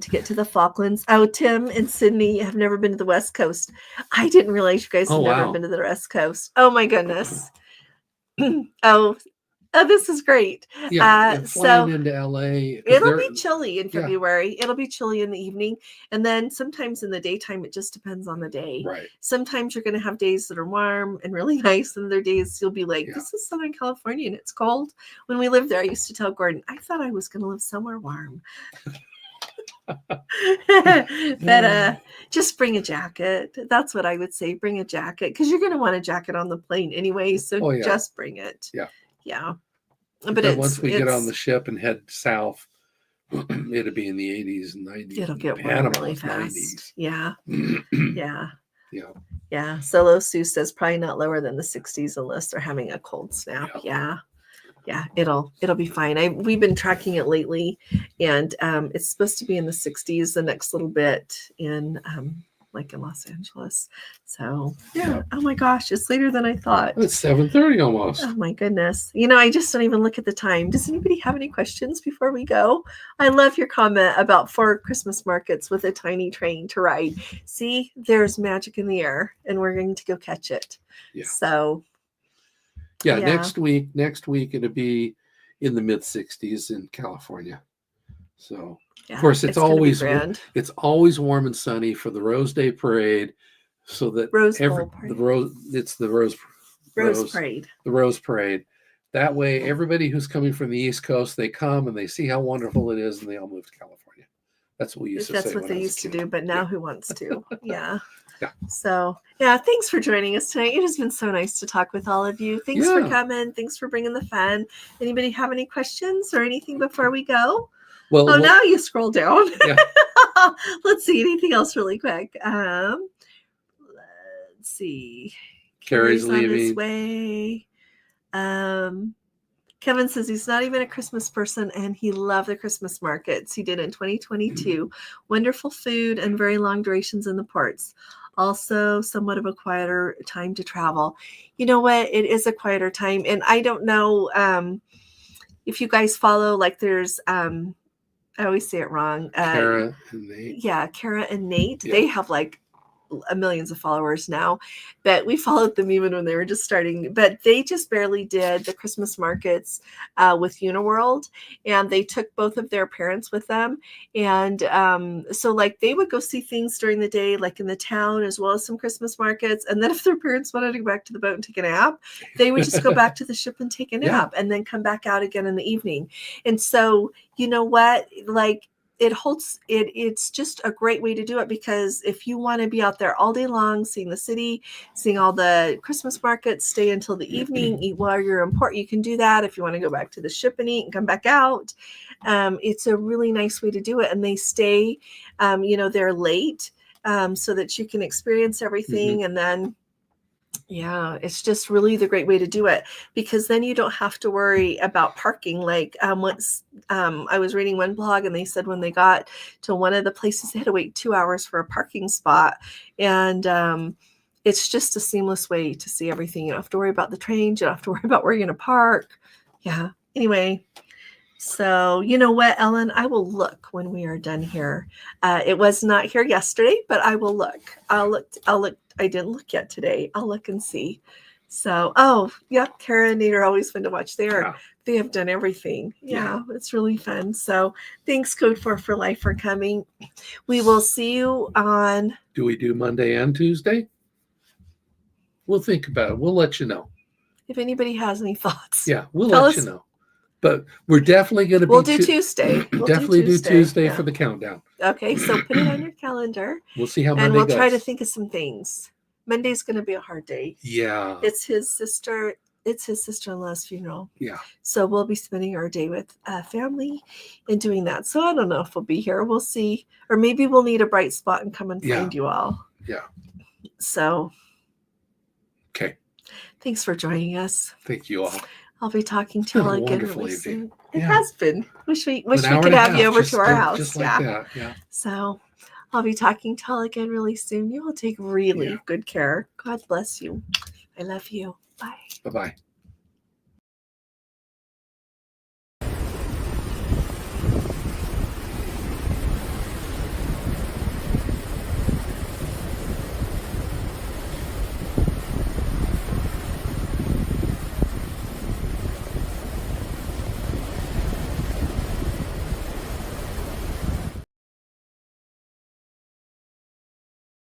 get to the Falklands. Oh, Tim and Sydney have never been to the West Coast. I didn't realize you guys have never been to the West Coast. Oh my goodness. Oh, Oh, this is great. Yeah, and flying So into LA, 'cause it'll they're be chilly in yeah, February. It'll be chilly in the evening. And then sometimes in the daytime, it just depends on the day. right. Sometimes you're going to have days that are warm and really nice. And other days you'll be like, Yeah. this is Southern California and it's cold. When we lived there, I used to tell Gordon, I thought I was going to live somewhere warm. But just bring a jacket. That's what I would say. Bring a jacket because you're going to want a jacket on the plane anyway. So Oh, yeah. just bring it. Yeah. Yeah. But But then once we get on the ship and head south, it'll be in the 80s and 90s. it'll get warm Panama really is fast. 90s. Yeah. Yeah. Yeah. Yeah. Solo Sue says probably not lower than the 60s unless they're having a cold snap. Yeah. Yeah. It'll be fine. We've been tracking it lately, and it's supposed to be in the 60s the next little bit in like in Los Angeles. So yeah. Oh my gosh, it's later than I thought. It's 7:30 almost. Oh my goodness. I just don't even look at the time. Does anybody have any questions before we go? I love your comment about 4 Christmas markets with a tiny train to ride. See, there's magic in the air and we're going to go catch it. Yeah. So yeah, next week it'll be in the mid 60s in California. So of course it's always warm and sunny for the Rose Day Parade, so that the Rose Parade. That way everybody who's coming from the East Coast, they come and they see how wonderful it is and they all move to California. That's what we used to say. That's what they used to do, but now who wants to? Yeah. Yeah. So, thanks for joining us tonight. It has been so nice to talk with all of you. Thanks for coming. Thanks for bringing the fun. Anybody have any questions or anything before we go? Well, now you scroll down. Yeah. Let's see. Anything else really quick? Let's see. Carrie's on his leaving. way. Kevin says he's not even a Christmas person and he loved the Christmas markets he did in 2022. Wonderful food and very long durations in the ports. Also, somewhat of a quieter time to travel. You know what? It is a quieter time. And I don't know if you guys follow, like there's, I always say it wrong. Kara and Nate. Yeah, Kara and Nate. Yeah. They have like millions of followers now, but we followed them even when they were just starting. But they just barely did the Christmas markets with Uniworld, and they took both of their parents with them. And so like they would go see things during the day, like in the town, as well as some Christmas markets. And then if their parents wanted to go back to the boat and take a nap, they would just go back to the ship and take a nap and then come back out again in the evening. And so, you know what, like, it's just a great way to do it, because if you want to be out there all day long, seeing the city, seeing all the Christmas markets, stay until the evening, eat while you're in port, you can do that. If you want to go back to the ship and eat and come back out, it's a really nice way to do it. And they stay, they're late so that you can experience everything. And then it's just really the great way to do it, because then you don't have to worry about parking. Like once I was reading one blog and they said when they got to one of the places, they had to wait 2 hours for a parking spot. And it's just a seamless way to see everything. You don't have to worry about the trains. You don't have to worry about where you're going to park. Yeah. Anyway. So, you know what, Ellen, I will look when we are done here. It was not here yesterday, but I will look. I'll look. I didn't look yet today. I'll look and see. So, Kara and Nate are always fun to watch. They have done everything. Yeah, it's really fun. So thanks, Code 4 for Life, for coming. We will see you on. Do we do Monday and Tuesday? We'll think about it. We'll let you know. If anybody has any thoughts. Yeah, we'll let you know. But we're definitely going to We'll do Tuesday. We'll definitely do Tuesday for the countdown. Okay, so put it on your calendar. We'll see how Monday goes. And we'll goes. try to think of some things. Monday's going to be a hard day. Yeah. It's his sister-in-law's funeral. Yeah. So we'll be spending our day with family and doing that. So I don't know if we'll be here. We'll see. Or maybe we'll need a bright spot and come and find you all. Yeah. So. Okay. Thanks for joining us. Thank you all. I'll be talking to you all again really soon. It has been. Wish we could have you over to our house. Just like that. Yeah. So I'll be talking to you all again really soon. You will take really good care. God bless you. I love you. Bye. Bye-bye.